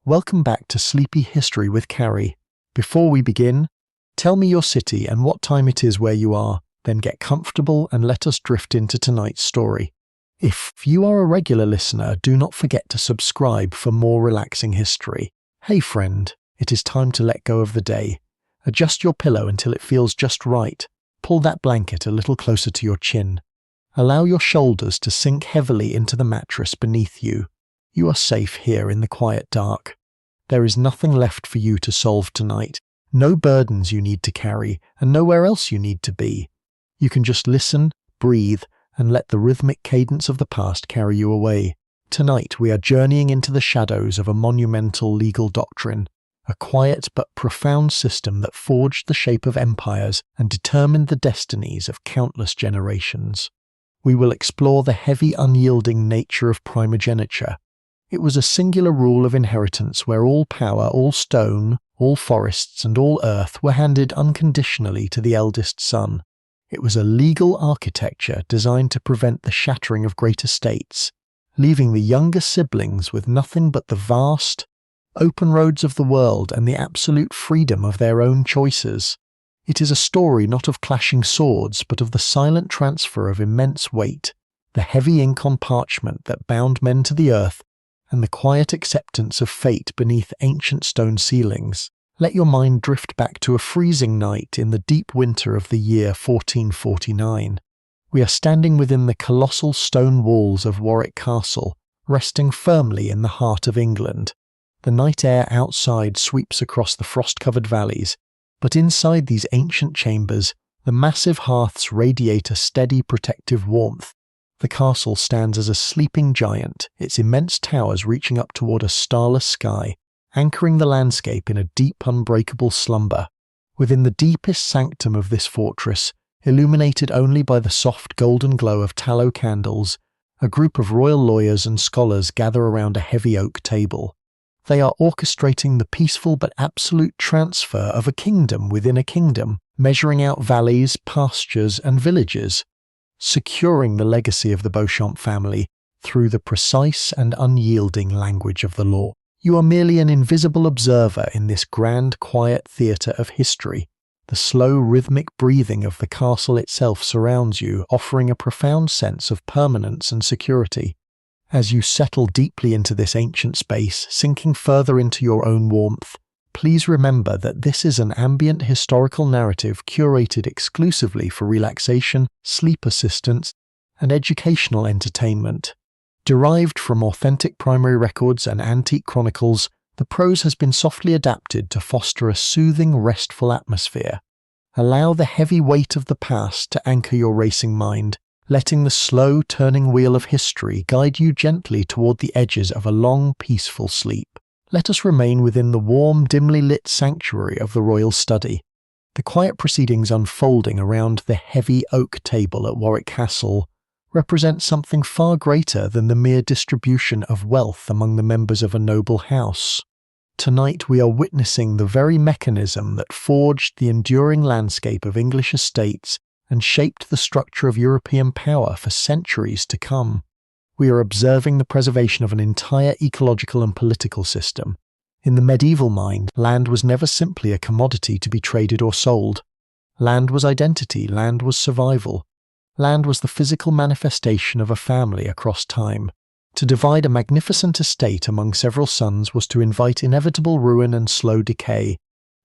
Welcome back to Sleepy History with Karry. Before we begin, tell me your city and what time it is where you are, then get comfortable and let us drift into tonight's story. If you are a regular listener, do not forget to subscribe for more relaxing history. Hey friend, it is time to let go of the day. Adjust your pillow until it feels just right. Pull that blanket a little closer to your chin. Allow your shoulders to sink heavily into the mattress beneath you. You are safe here in the quiet dark. There is nothing left for you to solve tonight, no burdens you need to carry, and nowhere else you need to be. You can just listen, breathe, and let the rhythmic cadence of the past carry you away. Tonight we are journeying into the shadows of a monumental legal doctrine, a quiet but profound system that forged the shape of empires and determined the destinies of countless generations. We will explore the heavy, unyielding nature of primogeniture. It was a singular rule of inheritance where all power, all stone, all forests, and all earth were handed unconditionally to the eldest son. It was a legal architecture designed to prevent the shattering of great estates, leaving the younger siblings with nothing but the vast, open roads of the world and the absolute freedom of their own choices. It is a story not of clashing swords, but of the silent transfer of immense weight, the heavy ink on parchment that bound men to the earth, and the quiet acceptance of fate beneath ancient stone ceilings. Let your mind drift back to a freezing night in the deep winter of the year 1449. We are standing within the colossal stone walls of Warwick Castle, resting firmly in the heart of England. The night air outside sweeps across the frost-covered valleys, but inside these ancient chambers, the massive hearths radiate a steady protective warmth. The castle stands as a sleeping giant, its immense towers reaching up toward a starless sky, anchoring the landscape in a deep, unbreakable slumber. Within the deepest sanctum of this fortress, illuminated only by the soft golden glow of tallow candles, a group of royal lawyers and scholars gather around a heavy oak table. They are orchestrating the peaceful but absolute transfer of a kingdom within a kingdom, measuring out valleys, pastures, and villages, securing the legacy of the Beauchamp family through the precise and unyielding language of the law. You are merely an invisible observer in this grand, quiet theatre of history. The slow, rhythmic breathing of the castle itself surrounds you, offering a profound sense of permanence and security. As you settle deeply into this ancient space, sinking further into your own warmth, please remember that this is an ambient historical narrative curated exclusively for relaxation, sleep assistance, and educational entertainment. Derived from authentic primary records and antique chronicles, the prose has been softly adapted to foster a soothing, restful atmosphere. Allow the heavy weight of the past to anchor your racing mind, letting the slow turning wheel of history guide you gently toward the edges of a long, peaceful sleep. Let us remain within the warm, dimly lit sanctuary of the royal study. The quiet proceedings unfolding around the heavy oak table at Warwick Castle represent something far greater than the mere distribution of wealth among the members of a noble house. Tonight we are witnessing the very mechanism that forged the enduring landscape of English estates and shaped the structure of European power for centuries to come. We are observing the preservation of an entire ecological and political system. In the medieval mind, land was never simply a commodity to be traded or sold. Land was identity, land was survival. Land was the physical manifestation of a family across time. To divide a magnificent estate among several sons was to invite inevitable ruin and slow decay.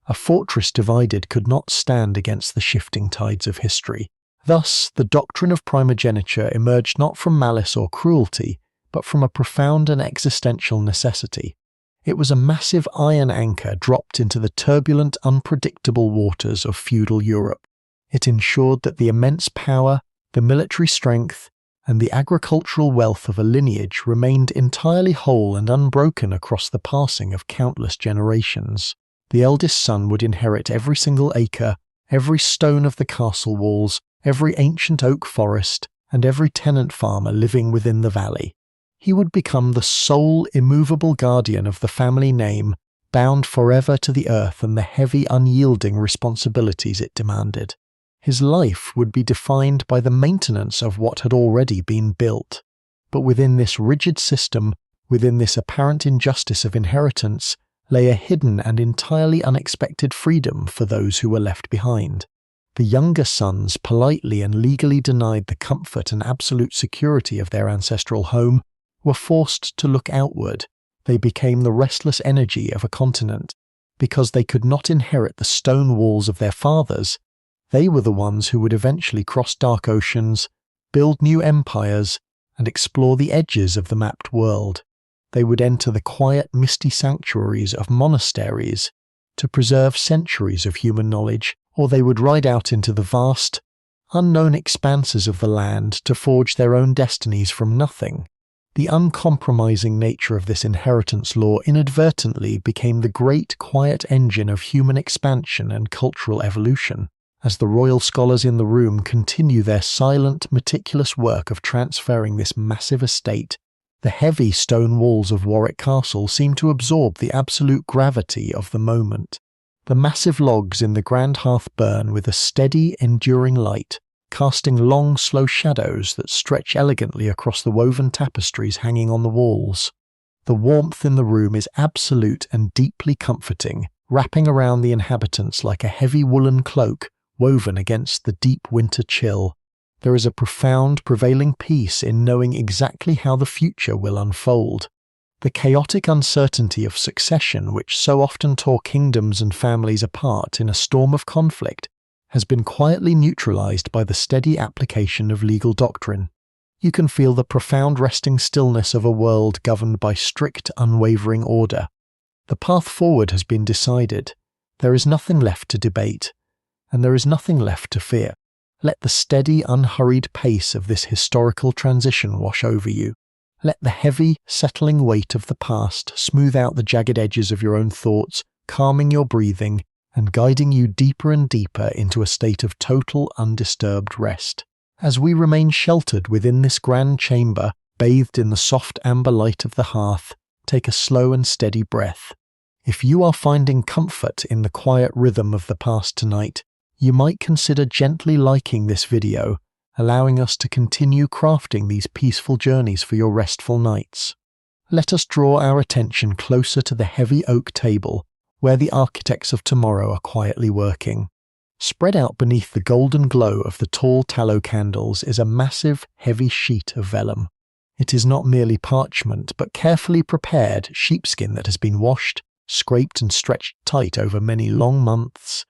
A fortress divided could not stand against the shifting tides of history. Thus, the doctrine of primogeniture emerged not from malice or cruelty, but from a profound and existential necessity. It was a massive iron anchor dropped into the turbulent, unpredictable waters of feudal Europe. It ensured that the immense power, the military strength, and the agricultural wealth of a lineage remained entirely whole and unbroken across the passing of countless generations. The eldest son would inherit every single acre, every stone of the castle walls, every ancient oak forest, and every tenant farmer living within the valley. He would become the sole immovable guardian of the family name, bound forever to the earth and the heavy, unyielding responsibilities it demanded. His life would be defined by the maintenance of what had already been built. But within this rigid system, Within this apparent injustice of inheritance lay a hidden and entirely unexpected freedom for those who were left behind. The younger sons, politely and legally denied the comfort and absolute security of their ancestral home, were forced to look outward. They became the restless energy of a continent. Because they could not inherit the stone walls of their fathers, they were the ones who would eventually cross dark oceans, build new empires, and explore the edges of the mapped world. They would enter the quiet, misty sanctuaries of monasteries to preserve centuries of human knowledge, or they would ride out into the vast, unknown expanses of the land to forge their own destinies from nothing. The uncompromising nature of this inheritance law inadvertently became the great quiet engine of human expansion and cultural evolution. As the royal scholars in the room continue their silent, meticulous work of transferring this massive estate, the heavy stone walls of Warwick Castle seem to absorb the absolute gravity of the moment. The massive logs in the grand hearth burn with a steady, enduring light, casting long, slow shadows that stretch elegantly across the woven tapestries hanging on the walls. The warmth in the room is absolute and deeply comforting, wrapping around the inhabitants like a heavy woolen cloak woven against the deep winter chill. There is a profound, prevailing peace in knowing exactly how the future will unfold. The chaotic uncertainty of succession, which so often tore kingdoms and families apart in a storm of conflict, has been quietly neutralized by the steady application of legal doctrine. You can feel the profound resting stillness of a world governed by strict, unwavering order. The path forward has been decided. There is nothing left to debate, and there is nothing left to fear. Let the steady, unhurried pace of this historical transition wash over you. Let the heavy, settling weight of the past smooth out the jagged edges of your own thoughts, calming your breathing, and guiding you deeper and deeper into a state of total, undisturbed rest. As we remain sheltered within this grand chamber, bathed in the soft amber light of the hearth, take a slow and steady breath. If you are finding comfort in the quiet rhythm of the past tonight, you might consider gently liking this video, allowing us to continue crafting these peaceful journeys for your restful nights. Let us draw our attention closer to the heavy oak table, where the architects of tomorrow are quietly working. Spread out beneath the golden glow of the tall tallow candles is a massive, heavy sheet of vellum. It is not merely parchment, but carefully prepared sheepskin that has been washed, scraped and stretched tight over many long months,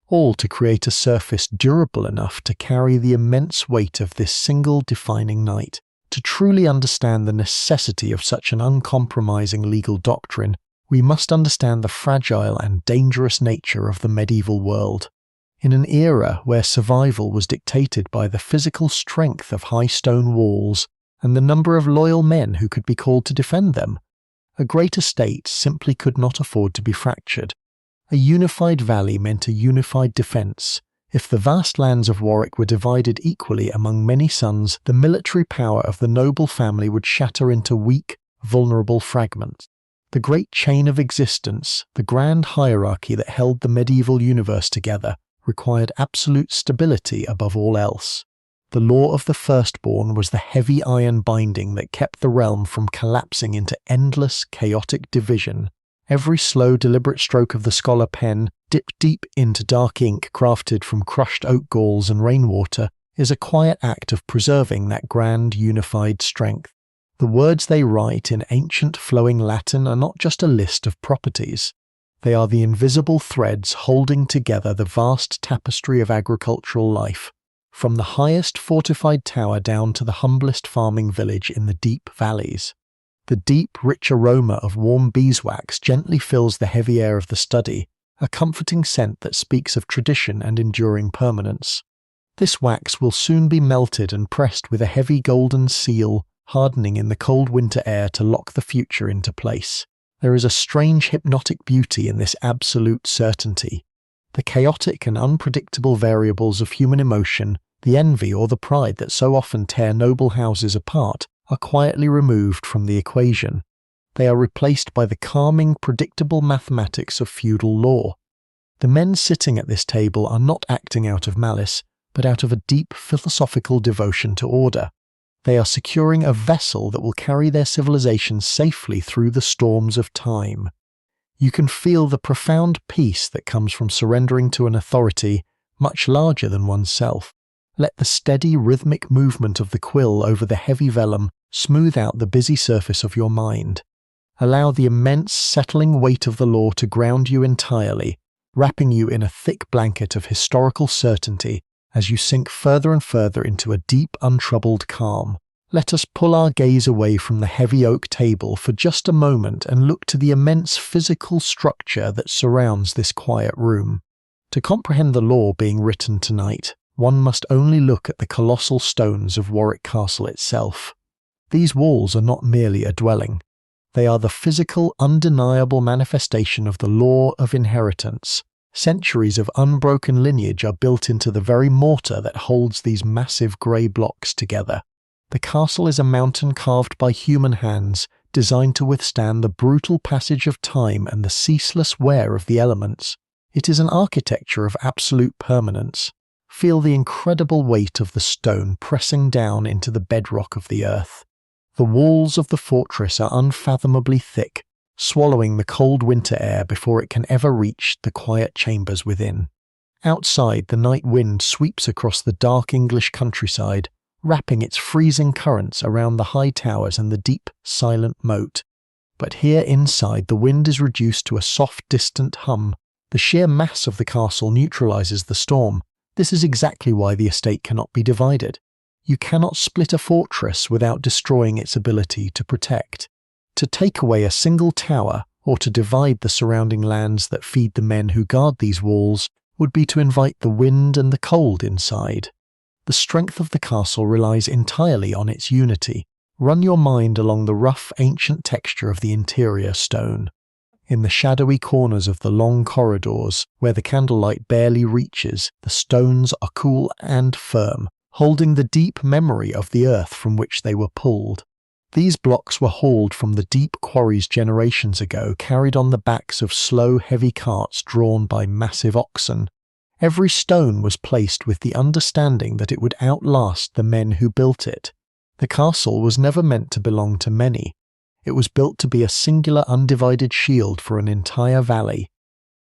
all to create a surface durable enough to carry the immense weight of this single defining night. To truly understand the necessity of such an uncompromising legal doctrine, we must understand the fragile and dangerous nature of the medieval world. In an era where survival was dictated by the physical strength of high stone walls and the number of loyal men who could be called to defend them, a great estate simply could not afford to be fractured. A unified valley meant a unified defence. If the vast lands of Warwick were divided equally among many sons, the military power of the noble family would shatter into weak, vulnerable fragments. The great chain of existence, the grand hierarchy that held the medieval universe together, required absolute stability above all else. The law of the Firstborn was the heavy iron binding that kept the realm from collapsing into endless, chaotic division. Every slow, deliberate stroke of the scholar pen, dipped deep into dark ink crafted from crushed oak galls and rainwater, is a quiet act of preserving that grand, unified strength. The words they write in ancient flowing Latin are not just a list of properties. They are the invisible threads holding together the vast tapestry of agricultural life, from the highest fortified tower down to the humblest farming village in the deep valleys. The deep, rich aroma of warm beeswax gently fills the heavy air of the study, a comforting scent that speaks of tradition and enduring permanence. This wax will soon be melted and pressed with a heavy golden seal, hardening in the cold winter air to lock the future into place. There is a strange hypnotic beauty in this absolute certainty. The chaotic and unpredictable variables of human emotion, the envy or the pride that so often tear noble houses apart, are quietly removed from the equation. They are replaced by the calming, predictable mathematics of feudal law. The men sitting at this table are not acting out of malice, but out of a deep philosophical devotion to order. They are securing a vessel that will carry their civilization safely through the storms of time. You can feel the profound peace that comes from surrendering to an authority much larger than oneself. Let the steady, rhythmic movement of the quill over the heavy vellum smooth out the busy surface of your mind. Allow the immense, settling weight of the law to ground you entirely, wrapping you in a thick blanket of historical certainty as you sink further and further into a deep, untroubled calm. Let us pull our gaze away from the heavy oak table for just a moment and look to the immense physical structure that surrounds this quiet room. To comprehend the law being written tonight, one must only look at the colossal stones of Warwick Castle itself. These walls are not merely a dwelling. They are the physical, undeniable manifestation of the law of inheritance. Centuries of unbroken lineage are built into the very mortar that holds these massive grey blocks together. The castle is a mountain carved by human hands, designed to withstand the brutal passage of time and the ceaseless wear of the elements. It is an architecture of absolute permanence. Feel the incredible weight of the stone pressing down into the bedrock of the earth. The walls of the fortress are unfathomably thick, swallowing the cold winter air before it can ever reach the quiet chambers within. Outside, the night wind sweeps across the dark English countryside, wrapping its freezing currents around the high towers and the deep, silent moat. But here inside, the wind is reduced to a soft, distant hum. The sheer mass of the castle neutralizes the storm. This is exactly why the estate cannot be divided. You cannot split a fortress without destroying its ability to protect. To take away a single tower, or to divide the surrounding lands that feed the men who guard these walls, would be to invite the wind and the cold inside. The strength of the castle relies entirely on its unity. Run your mind along the rough, ancient texture of the interior stone. In the shadowy corners of the long corridors, where the candlelight barely reaches, the stones are cool and firm, holding the deep memory of the earth from which they were pulled. These blocks were hauled from the deep quarries generations ago, carried on the backs of slow, heavy carts drawn by massive oxen. Every stone was placed with the understanding that it would outlast the men who built it. The castle was never meant to belong to many. It was built to be a singular, undivided shield for an entire valley.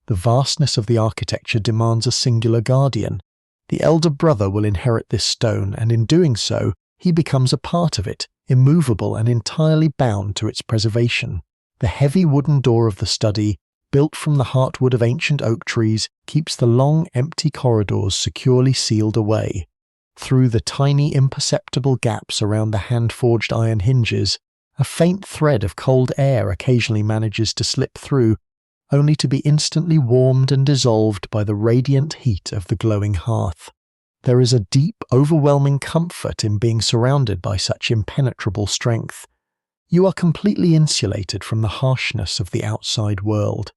The vastness of the architecture demands a singular guardian. The elder brother will inherit this stone, and in doing so, he becomes a part of it, immovable and entirely bound to its preservation. The heavy wooden door of the study, built from the heartwood of ancient oak trees, keeps the long, empty corridors securely sealed away. Through the tiny, imperceptible gaps around the hand-forged iron hinges, a faint thread of cold air occasionally manages to slip through, only to be instantly warmed and dissolved by the radiant heat of the glowing hearth. There is a deep, overwhelming comfort in being surrounded by such impenetrable strength. You are completely insulated from the harshness of the outside world.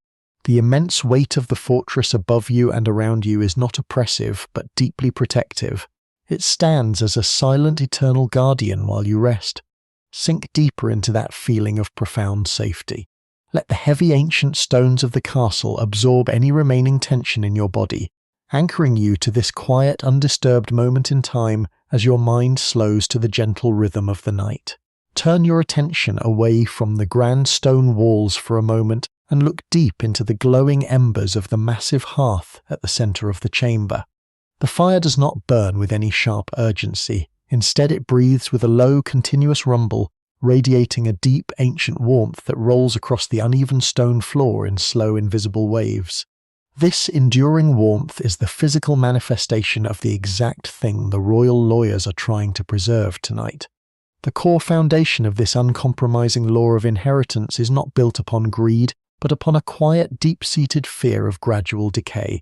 The immense weight of the fortress above you and around you is not oppressive, but deeply protective. It stands as a silent, eternal guardian while you rest. Sink deeper into that feeling of profound safety. Let the heavy ancient stones of the castle absorb any remaining tension in your body, anchoring you to this quiet, undisturbed moment in time as your mind slows to the gentle rhythm of the night. Turn your attention away from the grand stone walls for a moment and look deep into the glowing embers of the massive hearth at the center of the chamber. The fire does not burn with any sharp urgency. Instead, it breathes with a low, continuous rumble, radiating a deep, ancient warmth that rolls across the uneven stone floor in slow, invisible waves. This enduring warmth is the physical manifestation of the exact thing the royal lawyers are trying to preserve tonight. The core foundation of this uncompromising law of inheritance is not built upon greed, but upon a quiet, deep-seated fear of gradual decay.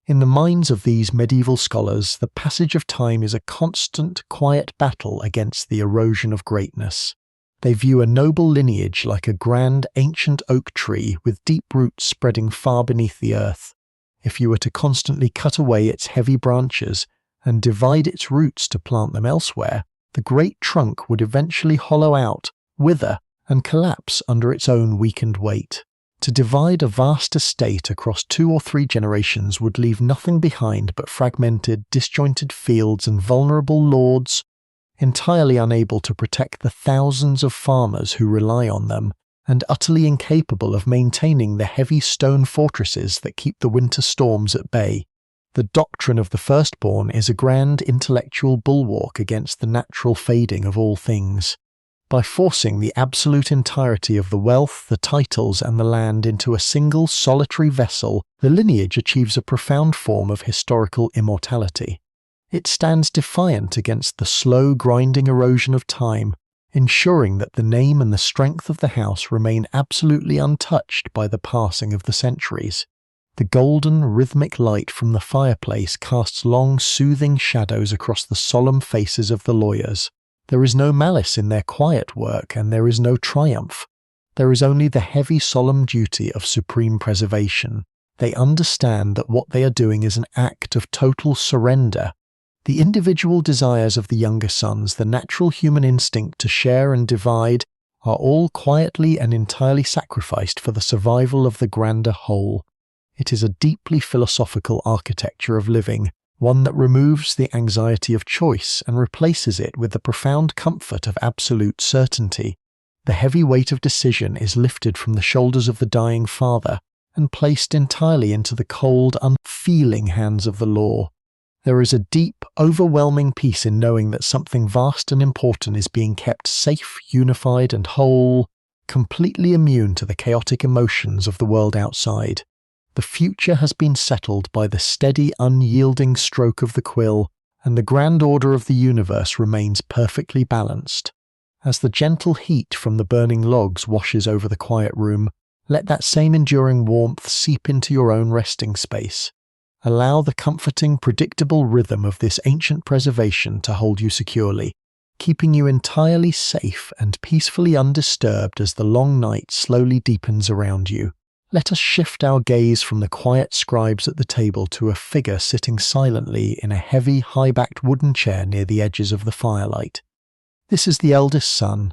In the minds of these medieval scholars, the passage of time is a constant, quiet battle against the erosion of greatness. They view a noble lineage like a grand, ancient oak tree with deep roots spreading far beneath the earth. If you were to constantly cut away its heavy branches and divide its roots to plant them elsewhere, the great trunk would eventually hollow out, wither, and collapse under its own weakened weight. To divide a vast estate across 2 or 3 generations would leave nothing behind but fragmented, disjointed fields and vulnerable lords. entirely unable to protect the thousands of farmers who rely on them, and utterly incapable of maintaining the heavy stone fortresses that keep the winter storms at bay. The doctrine of the Firstborn is a grand intellectual bulwark against the natural fading of all things. By forcing the absolute entirety of the wealth, the titles, and the land into a single solitary vessel, the lineage achieves a profound form of historical immortality. It stands defiant against the slow, grinding erosion of time, ensuring that the name and the strength of the house remain absolutely untouched by the passing of the centuries. The golden, rhythmic light from the fireplace casts long, soothing shadows across the solemn faces of the lawyers. There is no malice in their quiet work, and there is no triumph. There is only the heavy, solemn duty of supreme preservation. They understand that what they are doing is an act of total surrender. The individual desires of the younger sons, the natural human instinct to share and divide, are all quietly and entirely sacrificed for the survival of the grander whole. It is a deeply philosophical architecture of living, one that removes the anxiety of choice and replaces it with the profound comfort of absolute certainty. The heavy weight of decision is lifted from the shoulders of the dying father and placed entirely into the cold, unfeeling hands of the law. There is a deep, overwhelming peace in knowing that something vast and important is being kept safe, unified, and whole, completely immune to the chaotic emotions of the world outside. The future has been settled by the steady, unyielding stroke of the quill, and the grand order of the universe remains perfectly balanced. As the gentle heat from the burning logs washes over the quiet room, let that same enduring warmth seep into your own resting space. Allow the comforting, predictable rhythm of this ancient preservation to hold you securely, keeping you entirely safe and peacefully undisturbed as the long night slowly deepens around you. Let us shift our gaze from the quiet scribes at the table to a figure sitting silently in a heavy, high-backed wooden chair near the edges of the firelight. This is the eldest son.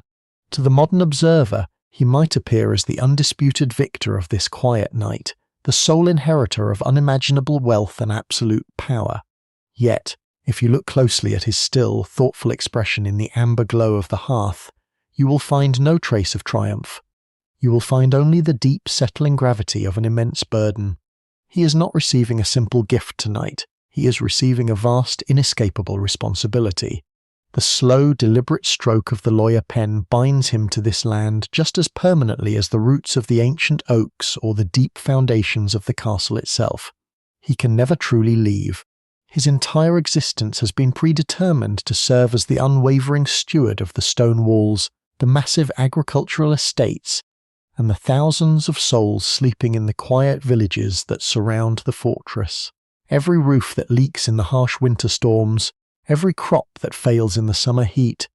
To the modern observer, he might appear as the undisputed victor of this quiet night, the sole inheritor of unimaginable wealth and absolute power. Yet, if you look closely at his still, thoughtful expression in the amber glow of the hearth, you will find no trace of triumph. You will find only the deep, settling gravity of an immense burden. He is not receiving a simple gift tonight. He is receiving a vast, inescapable responsibility. The slow, deliberate stroke of the lawyer pen binds him to this land just as permanently as the roots of the ancient oaks or the deep foundations of the castle itself. He can never truly leave. His entire existence has been predetermined to serve as the unwavering steward of the stone walls, the massive agricultural estates, and the thousands of souls sleeping in the quiet villages that surround the fortress. Every roof that leaks in the harsh winter storms, every crop that fails in the summer heat,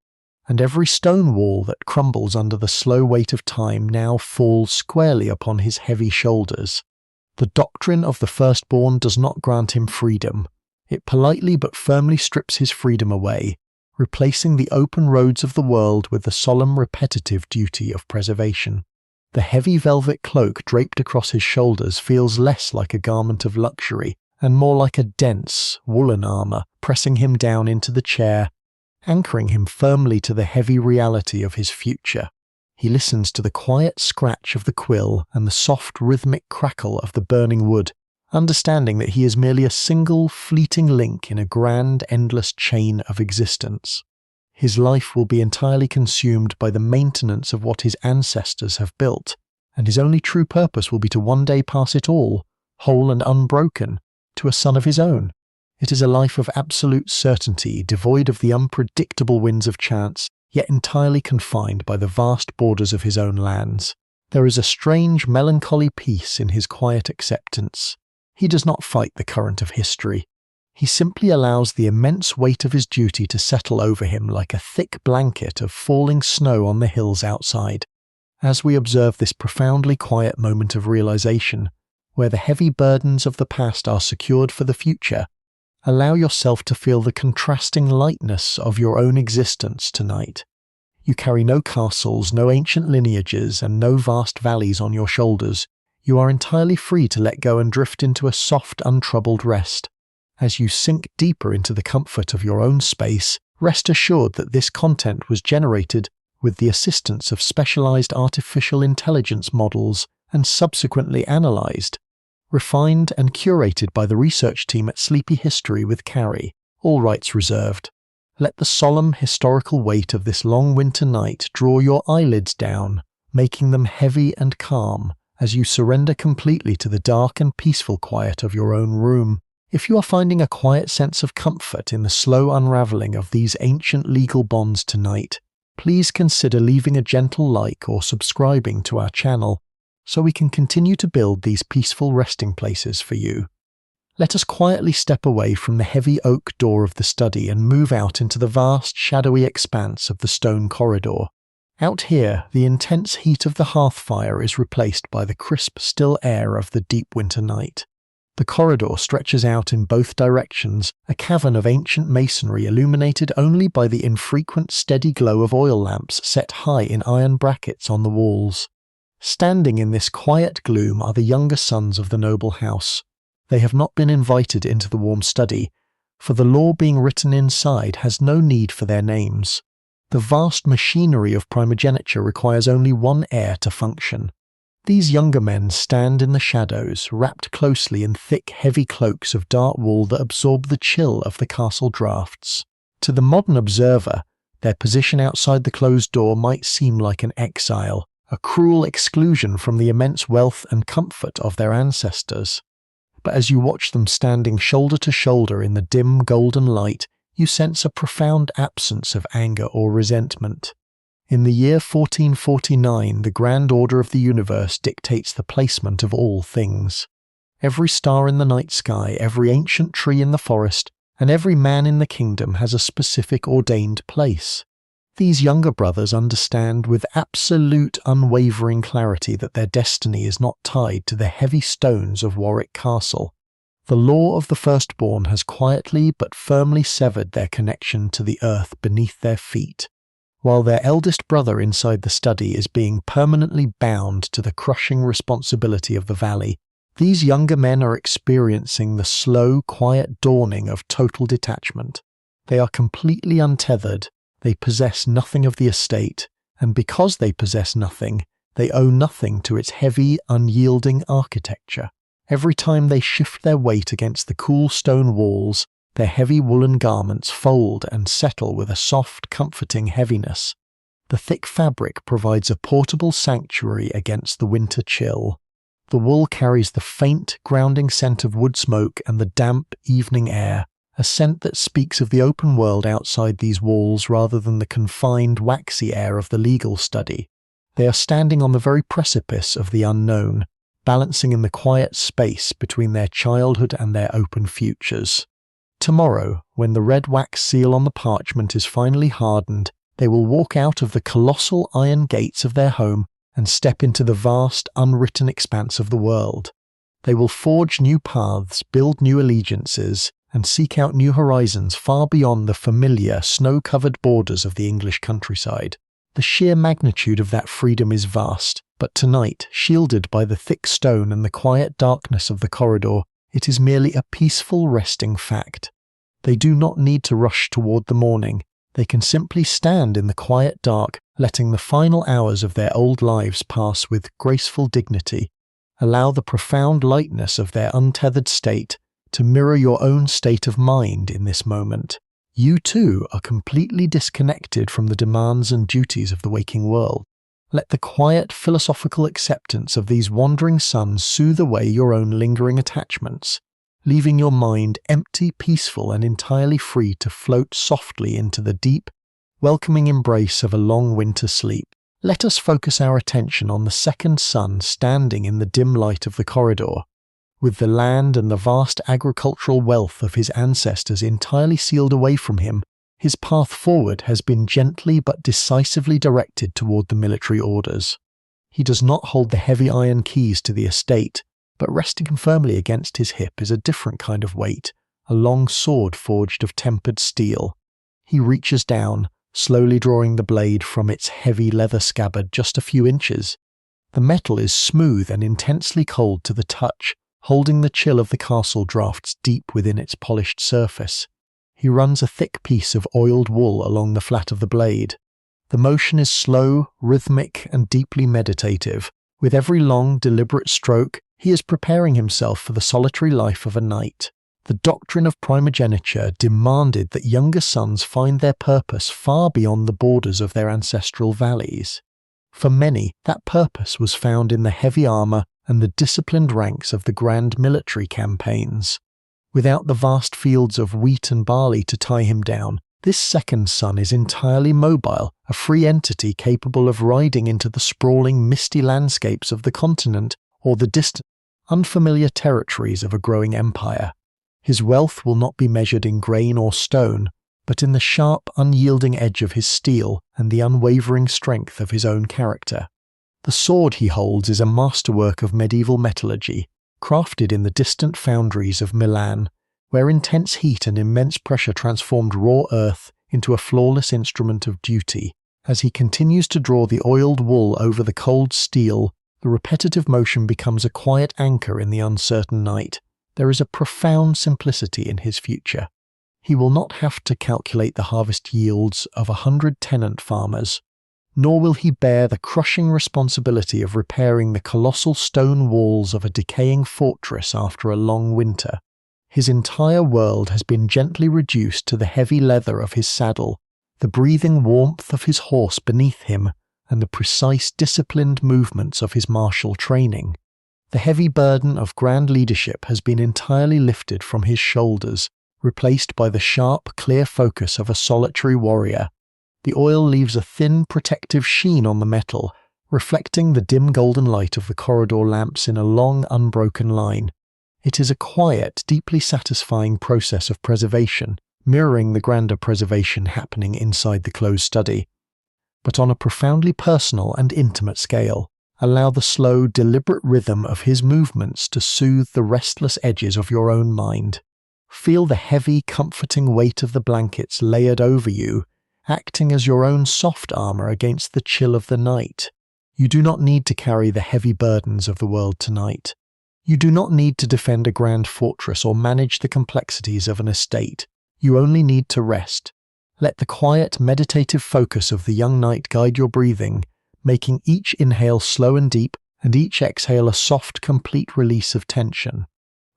and every stone wall that crumbles under the slow weight of time now falls squarely upon his heavy shoulders. The doctrine of the Firstborn does not grant him freedom. It politely but firmly strips his freedom away, replacing the open roads of the world with the solemn repetitive duty of preservation. The heavy velvet cloak draped across his shoulders feels less like a garment of luxury and more like a dense, woolen armor pressing him down into the chair, anchoring him firmly to the heavy reality of his future. He listens to the quiet scratch of the quill and the soft, rhythmic crackle of the burning wood, understanding that he is merely a single, fleeting link in a grand, endless chain of existence. His life will be entirely consumed by the maintenance of what his ancestors have built, and his only true purpose will be to one day pass it all, whole and unbroken, to a son of his own. It is a life of absolute certainty, devoid of the unpredictable winds of chance, yet entirely confined by the vast borders of his own lands. There is a strange, melancholy peace in his quiet acceptance. He does not fight the current of history. He simply allows the immense weight of his duty to settle over him like a thick blanket of falling snow on the hills outside. As we observe this profoundly quiet moment of realization, where the heavy burdens of the past are secured for the future, allow yourself to feel the contrasting lightness of your own existence tonight. You carry no castles, no ancient lineages, and no vast valleys on your shoulders. You are entirely free to let go and drift into a soft, untroubled rest. As you sink deeper into the comfort of your own space, Rest assured that this content was generated with the assistance of specialized artificial intelligence models and subsequently analyzed, refined and curated by the research team at Sleepy History with Karry, all rights reserved. Let the solemn historical weight of this long winter night draw your eyelids down, making them heavy and calm as you surrender completely to the dark and peaceful quiet of your own room. If you are finding a quiet sense of comfort in the slow unraveling of these ancient legal bonds tonight, please consider leaving a gentle like or subscribing to our channel so we can continue to build these peaceful resting places for you. Let us quietly step away from the heavy oak door of the study and move out into the vast, shadowy expanse of the stone corridor. Out here, the intense heat of the hearth fire is replaced by the crisp, still air of the deep winter night. The corridor stretches out in both directions, a cavern of ancient masonry illuminated only by the infrequent steady glow of oil lamps set high in iron brackets on the walls. Standing in this quiet gloom are the younger sons of the noble house. They have not been invited into the warm study, for the law being written inside has no need for their names. The vast machinery of primogeniture requires only one heir to function. These younger men stand in the shadows, wrapped closely in thick, heavy cloaks of dark wool that absorb the chill of the castle draughts. To the modern observer, their position outside the closed door might seem like an exile, a cruel exclusion from the immense wealth and comfort of their ancestors. But as you watch them standing shoulder to shoulder in the dim golden light, you sense a profound absence of anger or resentment. In the year 1449, the grand order of the universe dictates the placement of all things. Every star in the night sky, every ancient tree in the forest, and every man in the kingdom has a specific ordained place. These younger brothers understand with absolute unwavering clarity that their destiny is not tied to the heavy stones of Warwick Castle. The law of the Firstborn has quietly but firmly severed their connection to the earth beneath their feet, while their eldest brother inside the study is being permanently bound to the crushing responsibility of the valley. These younger men are experiencing the slow, quiet dawning of total detachment. They are completely untethered, they possess nothing of the estate, and because they possess nothing, they owe nothing to its heavy, unyielding architecture. Every time they shift their weight against the cool stone walls, their heavy woolen garments fold and settle with a soft, comforting heaviness. The thick fabric provides a portable sanctuary against the winter chill. The wool carries the faint, grounding scent of wood smoke and the damp, evening air, a scent that speaks of the open world outside these walls rather than the confined, waxy air of the legal study. They are standing on the very precipice of the unknown, balancing in the quiet space between their childhood and their open futures. Tomorrow, when the red wax seal on the parchment is finally hardened, they will walk out of the colossal iron gates of their home and step into the vast, unwritten expanse of the world. They will forge new paths, build new allegiances, and seek out new horizons far beyond the familiar, snow-covered borders of the English countryside. The sheer magnitude of that freedom is vast, but tonight, shielded by the thick stone and the quiet darkness of the corridor, it is merely a peaceful resting fact. They do not need to rush toward the morning. They can simply stand in the quiet dark, letting the final hours of their old lives pass with graceful dignity. Allow the profound lightness of their untethered state to mirror your own state of mind in this moment. You too are completely disconnected from the demands and duties of the waking world. Let the quiet philosophical acceptance of these wandering suns soothe away your own lingering attachments, leaving your mind empty, peaceful, and entirely free to float softly into the deep, welcoming embrace of a long winter sleep. Let us focus our attention on the second sun standing in the dim light of the corridor. With the land and the vast agricultural wealth of his ancestors entirely sealed away from him, his path forward has been gently but decisively directed toward the military orders. He does not hold the heavy iron keys to the estate, but resting firmly against his hip is a different kind of weight, a long sword forged of tempered steel. He reaches down, slowly drawing the blade from its heavy leather scabbard just a few inches. The metal is smooth and intensely cold to the touch, holding the chill of the castle draughts deep within its polished surface. he runs a thick piece of oiled wool along the flat of the blade. The motion is slow, rhythmic, and deeply meditative. With every long, deliberate stroke, he is preparing himself for the solitary life of a knight. The doctrine of primogeniture demanded that younger sons find their purpose far beyond the borders of their ancestral valleys. For many, that purpose was found in the heavy armour and the disciplined ranks of the grand military campaigns. Without the vast fields of wheat and barley to tie him down, this second son is entirely mobile, a free entity capable of riding into the sprawling, misty landscapes of the continent or the distant, unfamiliar territories of a growing empire. His wealth will not be measured in grain or stone, but in the sharp, unyielding edge of his steel and the unwavering strength of his own character. The sword he holds is a masterwork of medieval metallurgy, crafted in the distant foundries of Milan, where intense heat and immense pressure transformed raw earth into a flawless instrument of duty. As he continues to draw the oiled wool over the cold steel, the repetitive motion becomes a quiet anchor in the uncertain night. There is a profound simplicity in his future. He will not have to calculate the harvest yields of 100 tenant farmers, nor will he bear the crushing responsibility of repairing the colossal stone walls of a decaying fortress after a long winter. His entire world has been gently reduced to the heavy leather of his saddle, the breathing warmth of his horse beneath him, and the precise, disciplined movements of his martial training. The heavy burden of grand leadership has been entirely lifted from his shoulders, replaced by the sharp, clear focus of a solitary warrior. The oil leaves a thin, protective sheen on the metal, reflecting the dim golden light of the corridor lamps in a long, unbroken line. It is a quiet, deeply satisfying process of preservation, mirroring the grander preservation happening inside the closed study. But on a profoundly personal and intimate scale, allow the slow, deliberate rhythm of his movements to soothe the restless edges of your own mind. Feel the heavy, comforting weight of the blankets layered over you, acting as your own soft armour against the chill of the night. You do not need to carry the heavy burdens of the world tonight. You do not need to defend a grand fortress or manage the complexities of an estate. You only need to rest. Let the quiet, meditative focus of the young knight guide your breathing, making each inhale slow and deep, and each exhale a soft, complete release of tension.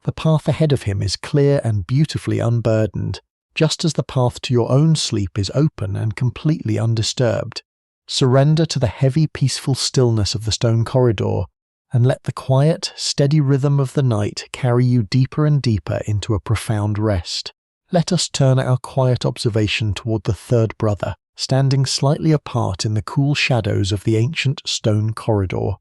The path ahead of him is clear and beautifully unburdened, just as the path to your own sleep is open and completely undisturbed. Surrender to the heavy, peaceful stillness of the stone corridor, and let the quiet, steady rhythm of the night carry you deeper and deeper into a profound rest. Let us turn our quiet observation toward the third brother, standing slightly apart in the cool shadows of the ancient stone corridor.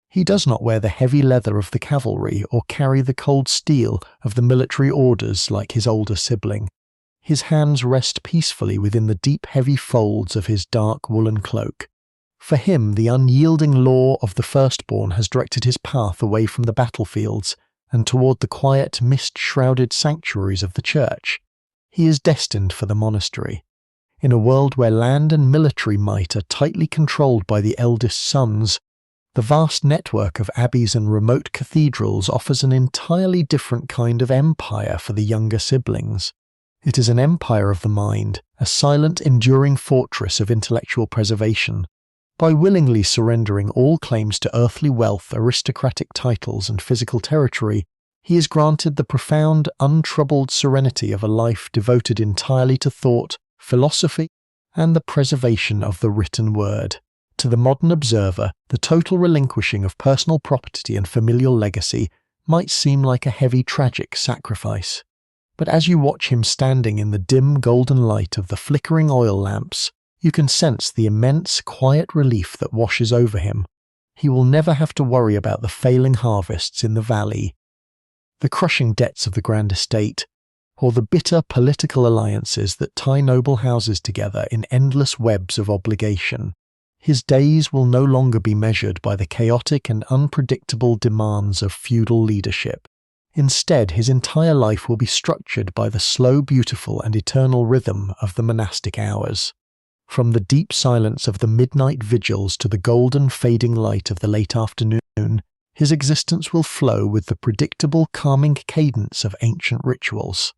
He does not wear the heavy leather of the cavalry or carry the cold steel of the military orders like his older sibling. His hands rest peacefully within the deep, heavy folds of his dark woolen cloak. For him, the unyielding law of the Firstborn has directed his path away from the battlefields and toward the quiet, mist-shrouded sanctuaries of the church. He is destined for the monastery. In a world where land and military might are tightly controlled by the eldest sons, the vast network of abbeys and remote cathedrals offers an entirely different kind of empire for the younger siblings. It is an empire of the mind, a silent, enduring fortress of intellectual preservation. By willingly surrendering all claims to earthly wealth, aristocratic titles, and physical territory, he is granted the profound, untroubled serenity of a life devoted entirely to thought, philosophy, and the preservation of the written word. To the modern observer, the total relinquishing of personal property and familial legacy might seem like a heavy, tragic sacrifice. But as you watch him standing in the dim golden light of the flickering oil lamps, you can sense the immense, quiet relief that washes over him. He will never have to worry about the failing harvests in the valley, the crushing debts of the grand estate, or the bitter political alliances that tie noble houses together in endless webs of obligation. His days will no longer be measured by the chaotic and unpredictable demands of feudal leadership. Instead, his entire life will be structured by the slow, beautiful, and eternal rhythm of the monastic hours. From the deep silence of the midnight vigils to the golden, fading light of the late afternoon, his existence will flow with the predictable, calming cadence of ancient rituals.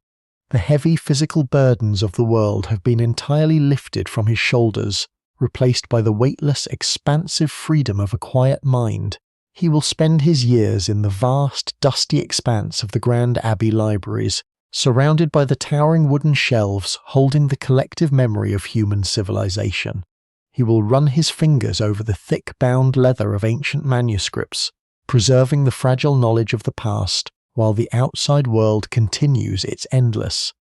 The heavy physical burdens of the world have been entirely lifted from his shoulders, replaced by the weightless, expansive freedom of a quiet mind. He will spend his years in the vast, dusty expanse of the grand abbey libraries, surrounded by the towering wooden shelves holding the collective memory of human civilization. He will run his fingers over the thick bound leather of ancient manuscripts, preserving the fragile knowledge of the past, while the outside world continues its endless,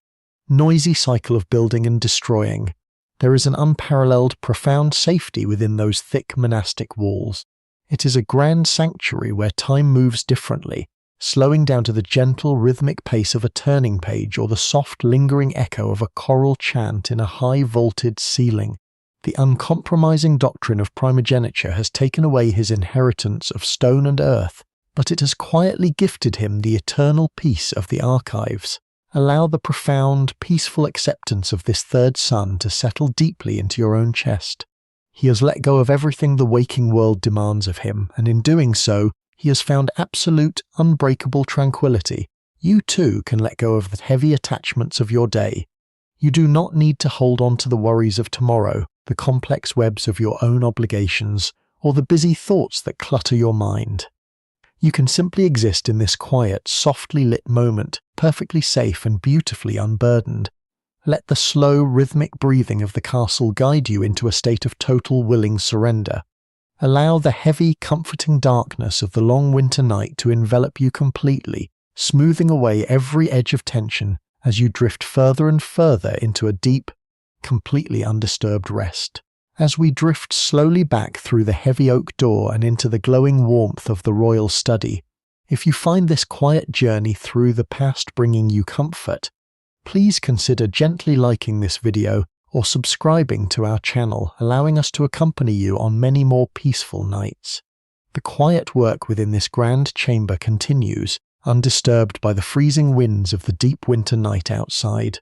noisy cycle of building and destroying. There is an unparalleled, profound safety within those thick monastic walls. It is a grand sanctuary where time moves differently, slowing down to the gentle, rhythmic pace of a turning page or the soft, lingering echo of a choral chant in a high-vaulted ceiling. The uncompromising doctrine of primogeniture has taken away his inheritance of stone and earth, but it has quietly gifted him the eternal peace of the archives. Allow the profound, peaceful acceptance of this third son to settle deeply into your own chest. He has let go of everything the waking world demands of him, and in doing so, he has found absolute, unbreakable tranquility. You too can let go of the heavy attachments of your day. You do not need to hold on to the worries of tomorrow, the complex webs of your own obligations, or the busy thoughts that clutter your mind. You can simply exist in this quiet, softly lit moment, perfectly safe and beautifully unburdened. Let the slow, rhythmic breathing of the castle guide you into a state of total willing surrender. Allow the heavy, comforting darkness of the long winter night to envelop you completely, smoothing away every edge of tension as you drift further and further into a deep, completely undisturbed rest. As we drift slowly back through the heavy oak door and into the glowing warmth of the royal study, if you find this quiet journey through the past bringing you comfort, please consider gently liking this video or subscribing to our channel, allowing us to accompany you on many more peaceful nights. The quiet work within this grand chamber continues, undisturbed by the freezing winds of the deep winter night outside.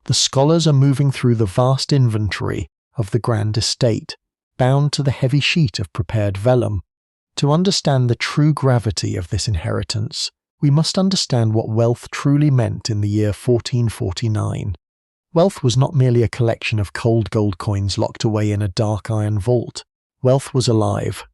The scholars are moving through the vast inventory of the grand estate, bound to the heavy sheet of prepared vellum. To understand the true gravity of this inheritance, we must understand what wealth truly meant in the year 1449. Wealth was not merely a collection of cold gold coins locked away in a dark iron vault. Wealth was alive.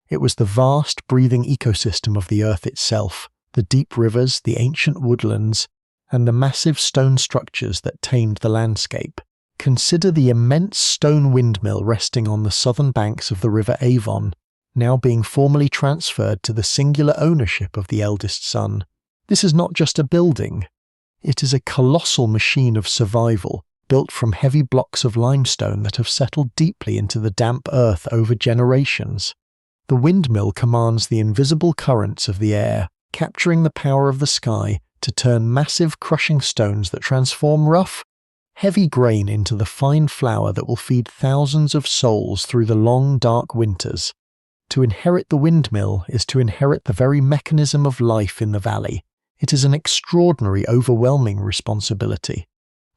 It was the vast, breathing ecosystem of the earth itself, the deep rivers, the ancient woodlands, and the massive stone structures that tamed the landscape. Consider the immense stone windmill resting on the southern banks of the river Avon, now being formally transferred to the singular ownership of the eldest son. This is not just a building. It is a colossal machine of survival, built from heavy blocks of limestone that have settled deeply into the damp earth over generations. The windmill commands the invisible currents of the air, capturing the power of the sky to turn massive crushing stones that transform rough, heavy grain into the fine flour that will feed thousands of souls through the long, dark winters. To inherit the windmill is to inherit the very mechanism of life in the valley. It is an extraordinary, overwhelming responsibility.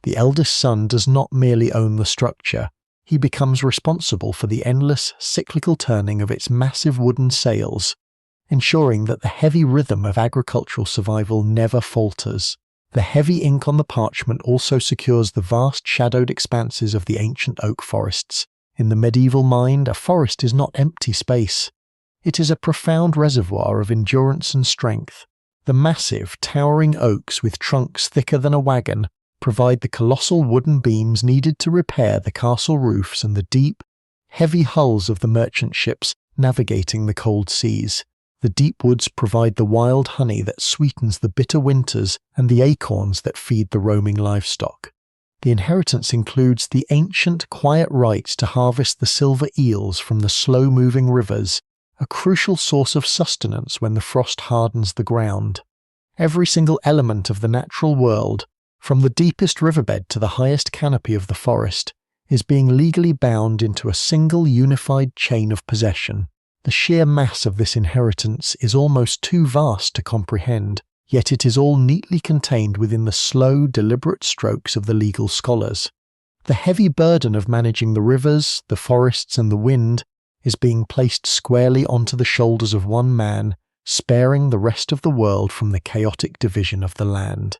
The eldest son does not merely own the structure. He becomes responsible for the endless, cyclical turning of its massive wooden sails, ensuring that the heavy rhythm of agricultural survival never falters. The heavy ink on the parchment also secures the vast shadowed expanses of the ancient oak forests. In the medieval mind, a forest is not empty space. It is a profound reservoir of endurance and strength. The massive, towering oaks with trunks thicker than a wagon provide the colossal wooden beams needed to repair the castle roofs and the deep, heavy hulls of the merchant ships navigating the cold seas. The deep woods provide the wild honey that sweetens the bitter winters and the acorns that feed the roaming livestock. The inheritance includes the ancient, quiet rights to harvest the silver eels from the slow-moving rivers, a crucial source of sustenance when the frost hardens the ground. Every single element of the natural world, from the deepest riverbed to the highest canopy of the forest, is being legally bound into a single unified chain of possession. The sheer mass of this inheritance is almost too vast to comprehend, yet it is all neatly contained within the slow, deliberate strokes of the legal scholars. The heavy burden of managing the rivers, the forests, and the wind is being placed squarely onto the shoulders of one man, sparing the rest of the world from the chaotic division of the land.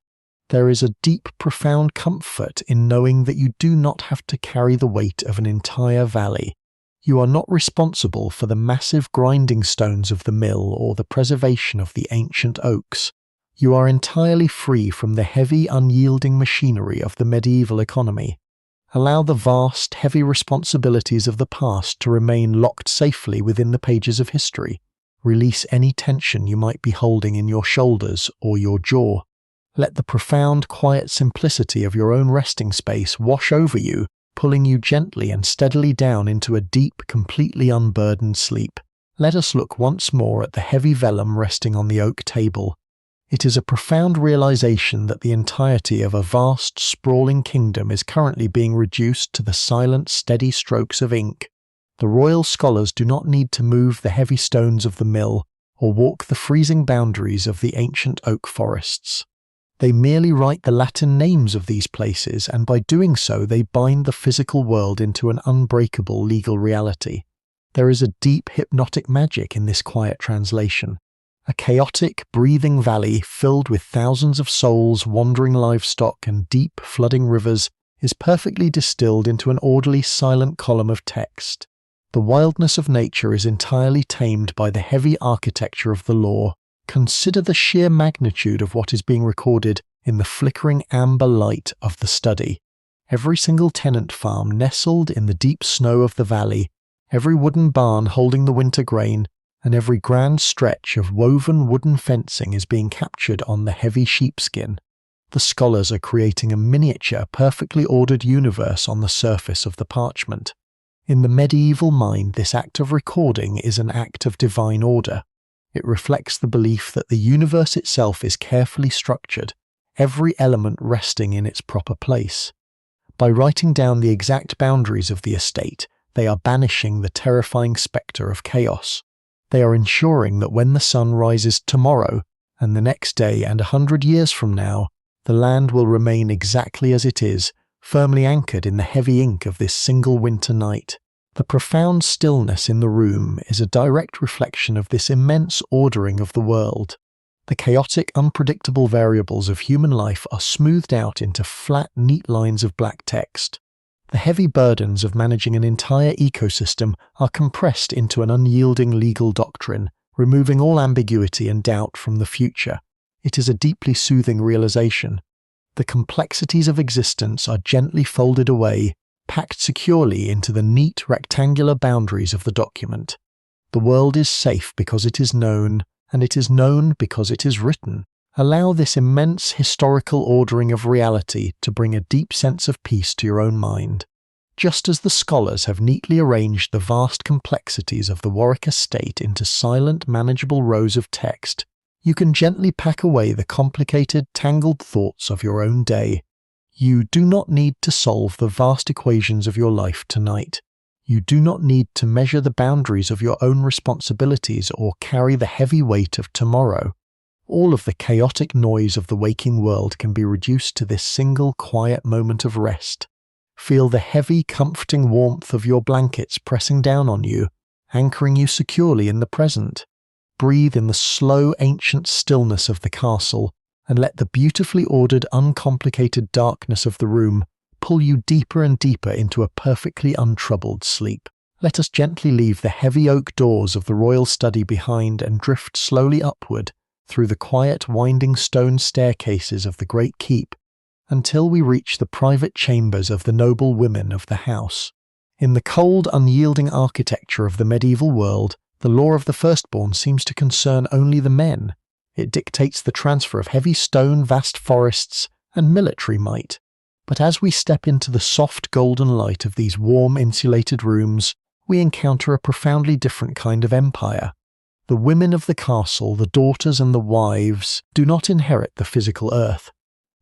There is a deep, profound comfort in knowing that you do not have to carry the weight of an entire valley. You are not responsible for the massive grinding stones of the mill or the preservation of the ancient oaks. You are entirely free from the heavy, unyielding machinery of the medieval economy. Allow the vast, heavy responsibilities of the past to remain locked safely within the pages of history. Release any tension you might be holding in your shoulders or your jaw. Let the profound, quiet simplicity of your own resting space wash over you, pulling you gently and steadily down into a deep, completely unburdened sleep. Let us look once more at the heavy vellum resting on the oak table. It is a profound realization that the entirety of a vast, sprawling kingdom is currently being reduced to the silent, steady strokes of ink. The royal scholars do not need to move the heavy stones of the mill or walk the freezing boundaries of the ancient oak forests. They merely write the Latin names of these places, and by doing so they bind the physical world into an unbreakable legal reality. There is a deep hypnotic magic in this quiet translation. A chaotic, breathing valley filled with thousands of souls, wandering livestock, and deep, flooding rivers is perfectly distilled into an orderly, silent column of text. The wildness of nature is entirely tamed by the heavy architecture of the law. Consider the sheer magnitude of what is being recorded in the flickering amber light of the study. Every single tenant farm nestled in the deep snow of the valley, every wooden barn holding the winter grain, and every grand stretch of woven wooden fencing is being captured on the heavy sheepskin. The scholars are creating a miniature, perfectly ordered universe on the surface of the parchment. In the medieval mind, this act of recording is an act of divine order. It reflects the belief that the universe itself is carefully structured, every element resting in its proper place. By writing down the exact boundaries of the estate, they are banishing the terrifying spectre of chaos. They are ensuring that when the sun rises tomorrow, and the next day and 100 years from now, the land will remain exactly as it is, firmly anchored in the heavy ink of this single winter night. The profound stillness in the room is a direct reflection of this immense ordering of the world. The chaotic, unpredictable variables of human life are smoothed out into flat, neat lines of black text. The heavy burdens of managing an entire ecosystem are compressed into an unyielding legal doctrine, removing all ambiguity and doubt from the future. It is a deeply soothing realization. The complexities of existence are gently folded away, packed securely into the neat rectangular boundaries of the document. The world is safe because it is known, and it is known because it is written. Allow this immense historical ordering of reality to bring a deep sense of peace to your own mind. Just as the scholars have neatly arranged the vast complexities of the Warwick estate into silent, manageable rows of text, you can gently pack away the complicated, tangled thoughts of your own day. You do not need to solve the vast equations of your life tonight. You do not need to measure the boundaries of your own responsibilities or carry the heavy weight of tomorrow. All of the chaotic noise of the waking world can be reduced to this single quiet moment of rest. Feel the heavy, comforting warmth of your blankets pressing down on you, anchoring you securely in the present. Breathe in the slow, ancient stillness of the castle, and let the beautifully ordered, uncomplicated darkness of the room pull you deeper and deeper into a perfectly untroubled sleep. Let us gently leave the heavy oak doors of the royal study behind and drift slowly upward through the quiet, winding stone staircases of the great keep until we reach the private chambers of the noble women of the house. In the cold, unyielding architecture of the medieval world, the law of the Firstborn seems to concern only the men. It dictates the transfer of heavy stone, vast forests, and military might. But as we step into the soft golden light of these warm, insulated rooms, we encounter a profoundly different kind of empire. The women of the castle, the daughters and the wives, do not inherit the physical earth.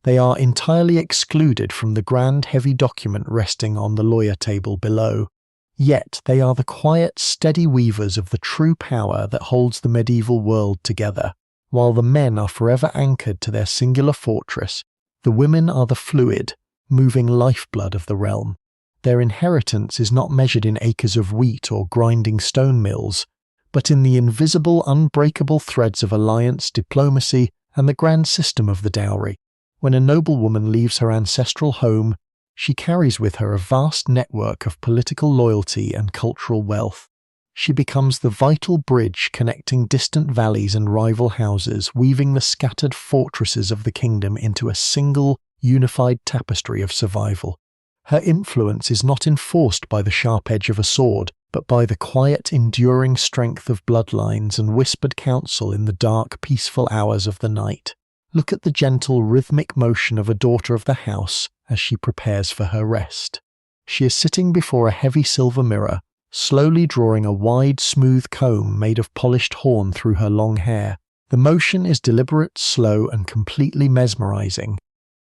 They are entirely excluded from the grand, heavy document resting on the lawyer table below. Yet they are the quiet, steady weavers of the true power that holds the medieval world together. While the men are forever anchored to their singular fortress, the women are the fluid, moving lifeblood of the realm. Their inheritance is not measured in acres of wheat or grinding stone mills, but in the invisible, unbreakable threads of alliance, diplomacy, and the grand system of the dowry. When a noblewoman leaves her ancestral home, she carries with her a vast network of political loyalty and cultural wealth. She becomes the vital bridge connecting distant valleys and rival houses, weaving the scattered fortresses of the kingdom into a single, unified tapestry of survival. Her influence is not enforced by the sharp edge of a sword, but by the quiet, enduring strength of bloodlines and whispered counsel in the dark, peaceful hours of the night. Look at the gentle, rhythmic motion of a daughter of the house as she prepares for her rest. She is sitting before a heavy silver mirror, slowly drawing a wide, smooth comb made of polished horn through her long hair. The motion is deliberate, slow, and completely mesmerizing.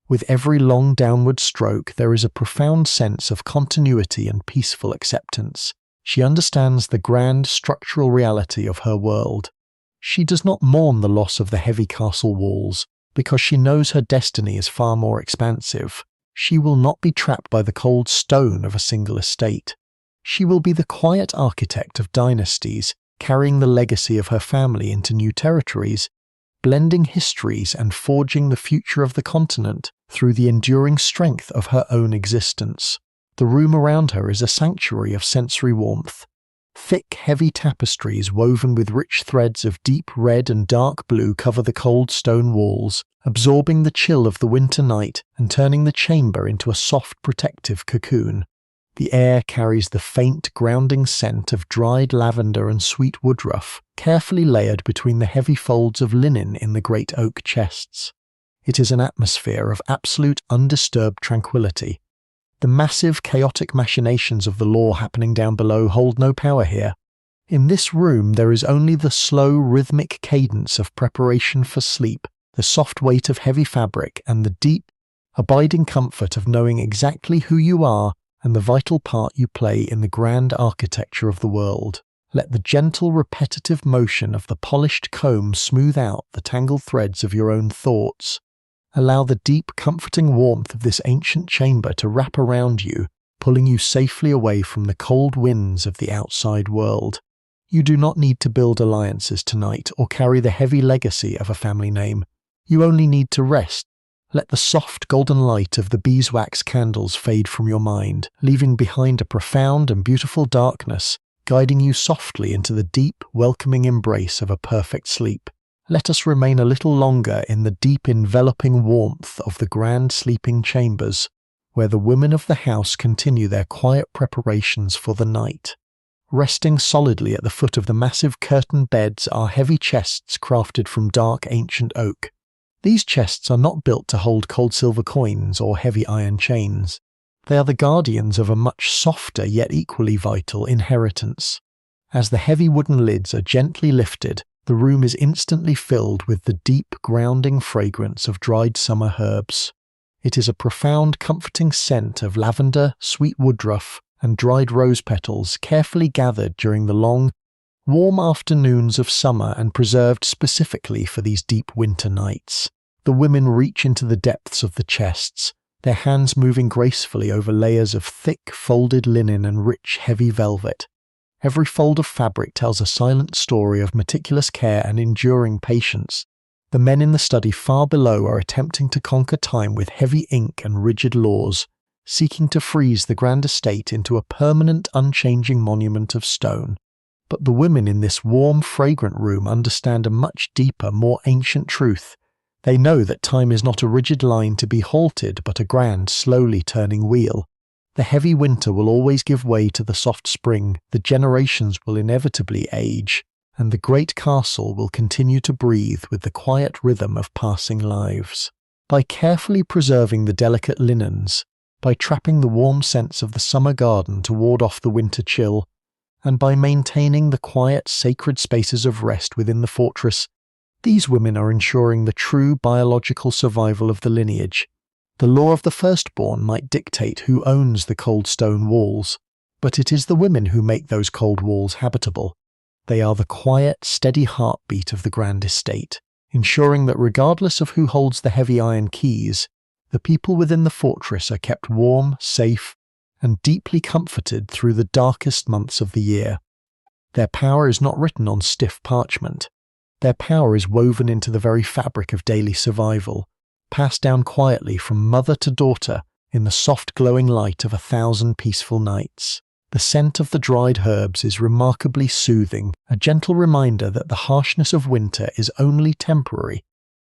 With every long downward stroke, there is a profound sense of continuity and peaceful acceptance. She understands the grand structural reality of her world. She does not mourn the loss of the heavy castle walls, because she knows her destiny is far more expansive. She will not be trapped by the cold stone of a single estate. She will be the quiet architect of dynasties, carrying the legacy of her family into new territories, blending histories and forging the future of the continent through the enduring strength of her own existence. The room around her is a sanctuary of sensory warmth. Thick, heavy tapestries woven with rich threads of deep red and dark blue cover the cold stone walls, absorbing the chill of the winter night and turning the chamber into a soft, protective cocoon. The air carries the faint, grounding scent of dried lavender and sweet woodruff, carefully layered between the heavy folds of linen in the great oak chests. It is an atmosphere of absolute, undisturbed tranquility. The massive, chaotic machinations of the law happening down below hold no power here. In this room there is only the slow, rhythmic cadence of preparation for sleep, the soft weight of heavy fabric, and the deep, abiding comfort of knowing exactly who you are and the vital part you play in the grand architecture of the world. Let the gentle, repetitive motion of the polished comb smooth out the tangled threads of your own thoughts. Allow the deep, comforting warmth of this ancient chamber to wrap around you, pulling you safely away from the cold winds of the outside world. You do not need to build alliances tonight or carry the heavy legacy of a family name. You only need to rest. Let the soft golden light of the beeswax candles fade from your mind, leaving behind a profound and beautiful darkness, guiding you softly into the deep, welcoming embrace of a perfect sleep. Let us remain a little longer in the deep, enveloping warmth of the grand sleeping chambers, where the women of the house continue their quiet preparations for the night. Resting solidly at the foot of the massive curtained beds are heavy chests crafted from dark ancient oak. These chests are not built to hold cold silver coins or heavy iron chains. They are the guardians of a much softer yet equally vital inheritance. As the heavy wooden lids are gently lifted, the room is instantly filled with the deep, grounding fragrance of dried summer herbs. It is a profound, comforting scent of lavender, sweet woodruff, and dried rose petals, carefully gathered during the long, warm afternoons of summer and preserved specifically for these deep winter nights. The women reach into the depths of the chests, their hands moving gracefully over layers of thick, folded linen and rich, heavy velvet. Every fold of fabric tells a silent story of meticulous care and enduring patience. The men in the study far below are attempting to conquer time with heavy ink and rigid laws, seeking to freeze the grand estate into a permanent, unchanging monument of stone. But the women in this warm, fragrant room understand a much deeper, more ancient truth. They know that time is not a rigid line to be halted, but a grand, slowly turning wheel. The heavy winter will always give way to the soft spring, the generations will inevitably age, and the great castle will continue to breathe with the quiet rhythm of passing lives. By carefully preserving the delicate linens, by trapping the warm scents of the summer garden to ward off the winter chill, and by maintaining the quiet, sacred spaces of rest within the fortress, these women are ensuring the true biological survival of the lineage. The law of the firstborn might dictate who owns the cold stone walls, but it is the women who make those cold walls habitable. They are the quiet, steady heartbeat of the grand estate, ensuring that regardless of who holds the heavy iron keys, the people within the fortress are kept warm, safe, and deeply comforted through the darkest months of the year. Their power is not written on stiff parchment. Their power is woven into the very fabric of daily survival, passed down quietly from mother to daughter in the soft glowing light of 1,000 peaceful nights. The scent of the dried herbs is remarkably soothing, a gentle reminder that the harshness of winter is only temporary.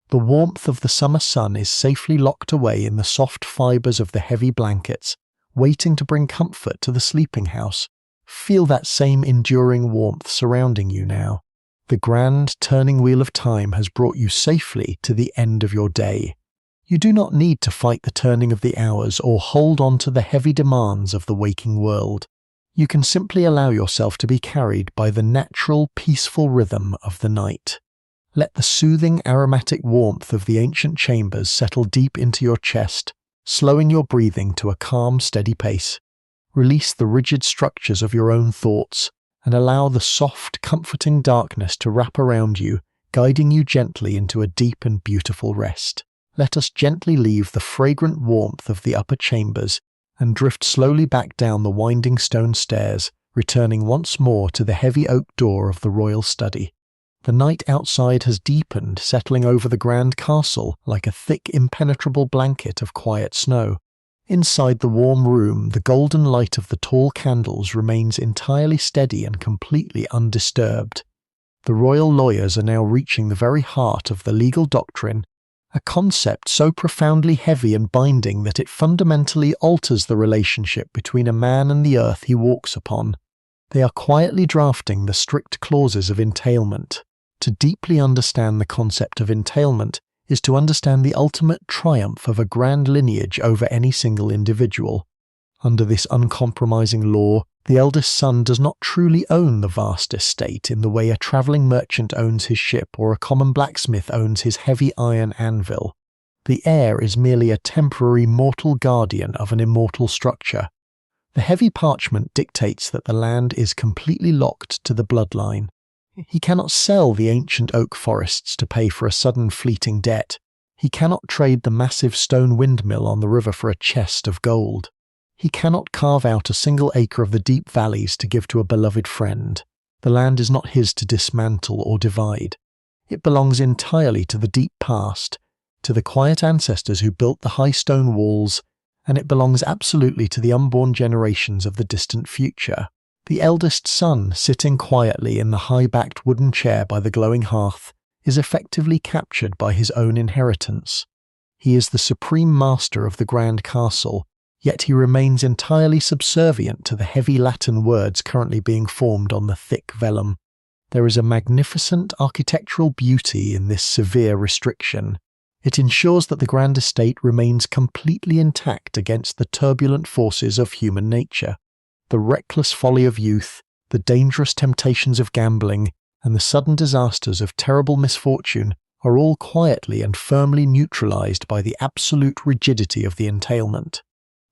The warmth of the summer sun is safely locked away in the soft fibres of the heavy blankets, waiting to bring comfort to the sleeping house. Feel that same enduring warmth surrounding you now. The grand turning wheel of time has brought you safely to the end of your day. You do not need to fight the turning of the hours or hold on to the heavy demands of the waking world. You can simply allow yourself to be carried by the natural, peaceful rhythm of the night. Let the soothing, aromatic warmth of the ancient chambers settle deep into your chest, slowing your breathing to a calm, steady pace. Release the rigid structures of your own thoughts, and allow the soft, comforting darkness to wrap around you, guiding you gently into a deep and beautiful rest. Let us gently leave the fragrant warmth of the upper chambers and drift slowly back down the winding stone stairs, returning once more to the heavy oak door of the royal study. The night outside has deepened, settling over the grand castle like a thick, impenetrable blanket of quiet snow. Inside the warm room, the golden light of the tall candles remains entirely steady and completely undisturbed. The royal lawyers are now reaching the very heart of the legal doctrine, a concept so profoundly heavy and binding that it fundamentally alters the relationship between a man and the earth he walks upon. They are quietly drafting the strict clauses of entailment. To deeply understand the concept of entailment is to understand the ultimate triumph of a grand lineage over any single individual. Under this uncompromising law, the eldest son does not truly own the vast estate in the way a travelling merchant owns his ship or a common blacksmith owns his heavy iron anvil. The heir is merely a temporary mortal guardian of an immortal structure. The heavy parchment dictates that the land is completely locked to the bloodline. He cannot sell the ancient oak forests to pay for a sudden fleeting debt. He cannot trade the massive stone windmill on the river for a chest of gold. He cannot carve out a single acre of the deep valleys to give to a beloved friend. The land is not his to dismantle or divide. It belongs entirely to the deep past, to the quiet ancestors who built the high stone walls, and it belongs absolutely to the unborn generations of the distant future. The eldest son, sitting quietly in the high-backed wooden chair by the glowing hearth, is effectively captured by his own inheritance. He is the supreme master of the grand castle, yet he remains entirely subservient to the heavy Latin words currently being formed on the thick vellum. There is a magnificent architectural beauty in this severe restriction. It ensures that the grand estate remains completely intact against the turbulent forces of human nature. The reckless folly of youth, the dangerous temptations of gambling, and the sudden disasters of terrible misfortune are all quietly and firmly neutralized by the absolute rigidity of the entailment.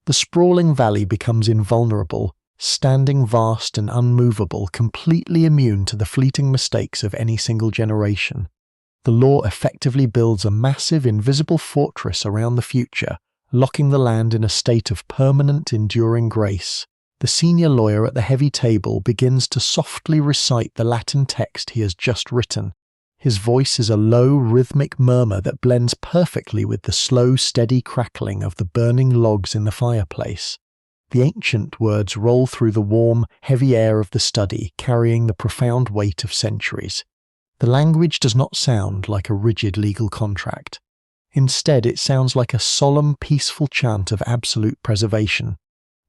The sprawling valley becomes invulnerable, standing vast and unmovable, completely immune to the fleeting mistakes of any single generation. The law effectively builds a massive invisible fortress around the future, locking the land in a state of permanent enduring grace. The senior lawyer at the heavy table begins to softly recite the Latin text he has just written. His voice is a low, rhythmic murmur that blends perfectly with the slow, steady crackling of the burning logs in the fireplace. The ancient words roll through the warm, heavy air of the study, carrying the profound weight of centuries. The language does not sound like a rigid legal contract. Instead, it sounds like a solemn, peaceful chant of absolute preservation.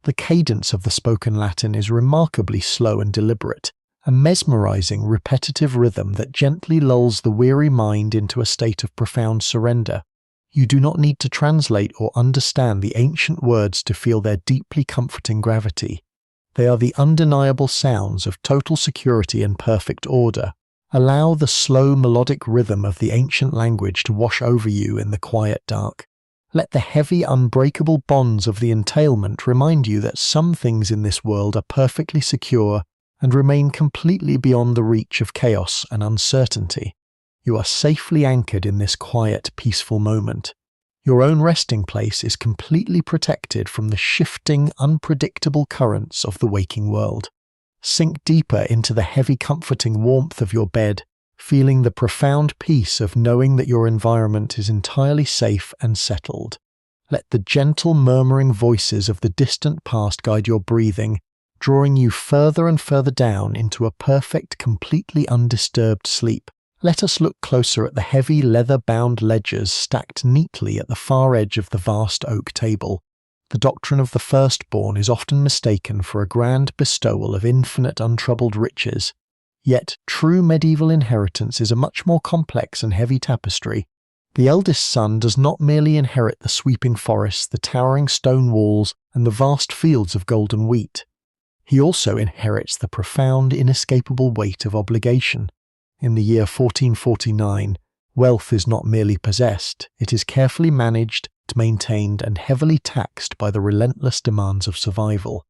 The cadence of the spoken Latin is remarkably slow and deliberate, a mesmerizing, repetitive rhythm that gently lulls the weary mind into a state of profound surrender. You do not need to translate or understand the ancient words to feel their deeply comforting gravity. They are the undeniable sounds of total security and perfect order. Allow the slow, melodic rhythm of the ancient language to wash over you in the quiet dark. Let the heavy, unbreakable bonds of the entailment remind you that some things in this world are perfectly secure and remain completely beyond the reach of chaos and uncertainty. You are safely anchored in this quiet, peaceful moment. Your own resting place is completely protected from the shifting, unpredictable currents of the waking world. Sink deeper into the heavy, comforting warmth of your bed, feeling the profound peace of knowing that your environment is entirely safe and settled. Let the gentle murmuring voices of the distant past guide your breathing, drawing you further and further down into a perfect, completely undisturbed sleep. Let us look closer at the heavy leather-bound ledgers stacked neatly at the far edge of the vast oak table. The doctrine of the Firstborn is often mistaken for a grand bestowal of infinite untroubled riches. Yet true medieval inheritance is a much more complex and heavy tapestry. The eldest son does not merely inherit the sweeping forests, the towering stone walls, and the vast fields of golden wheat. He also inherits the profound, inescapable weight of obligation. In the year 1449, wealth is not merely possessed, it is carefully managed, maintained, and heavily taxed by the relentless demands of survival.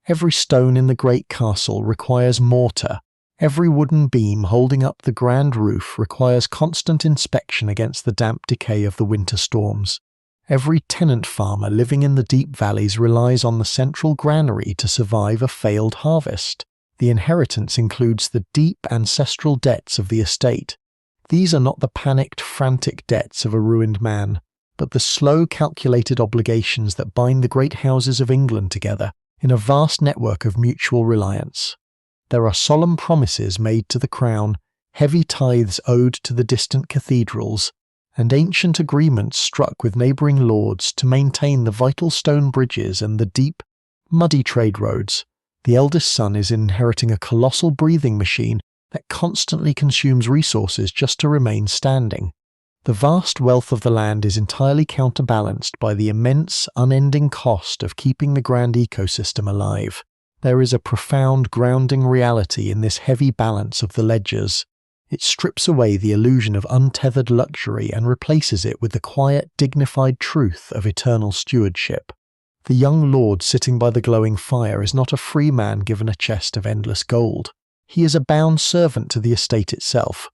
Every stone in the great castle requires mortar. Every wooden beam holding up the grand roof requires constant inspection against the damp decay of the winter storms. Every tenant farmer living in the deep valleys relies on the central granary to survive a failed harvest. The inheritance includes the deep ancestral debts of the estate. These are not the panicked, frantic debts of a ruined man, but the slow, calculated obligations that bind the great houses of England together in a vast network of mutual reliance. There are solemn promises made to the crown, heavy tithes owed to the distant cathedrals, and ancient agreements struck with neighbouring lords to maintain the vital stone bridges and the deep, muddy trade roads. The eldest son is inheriting a colossal breathing machine that constantly consumes resources just to remain standing. The vast wealth of the land is entirely counterbalanced by the immense, unending cost of keeping the grand ecosystem alive. There is a profound grounding reality in this heavy balance of the ledgers. It strips away the illusion of untethered luxury and replaces it with the quiet, dignified truth of eternal stewardship. The young lord sitting by the glowing fire is not a free man given a chest of endless gold. He is a bound servant to the estate itself.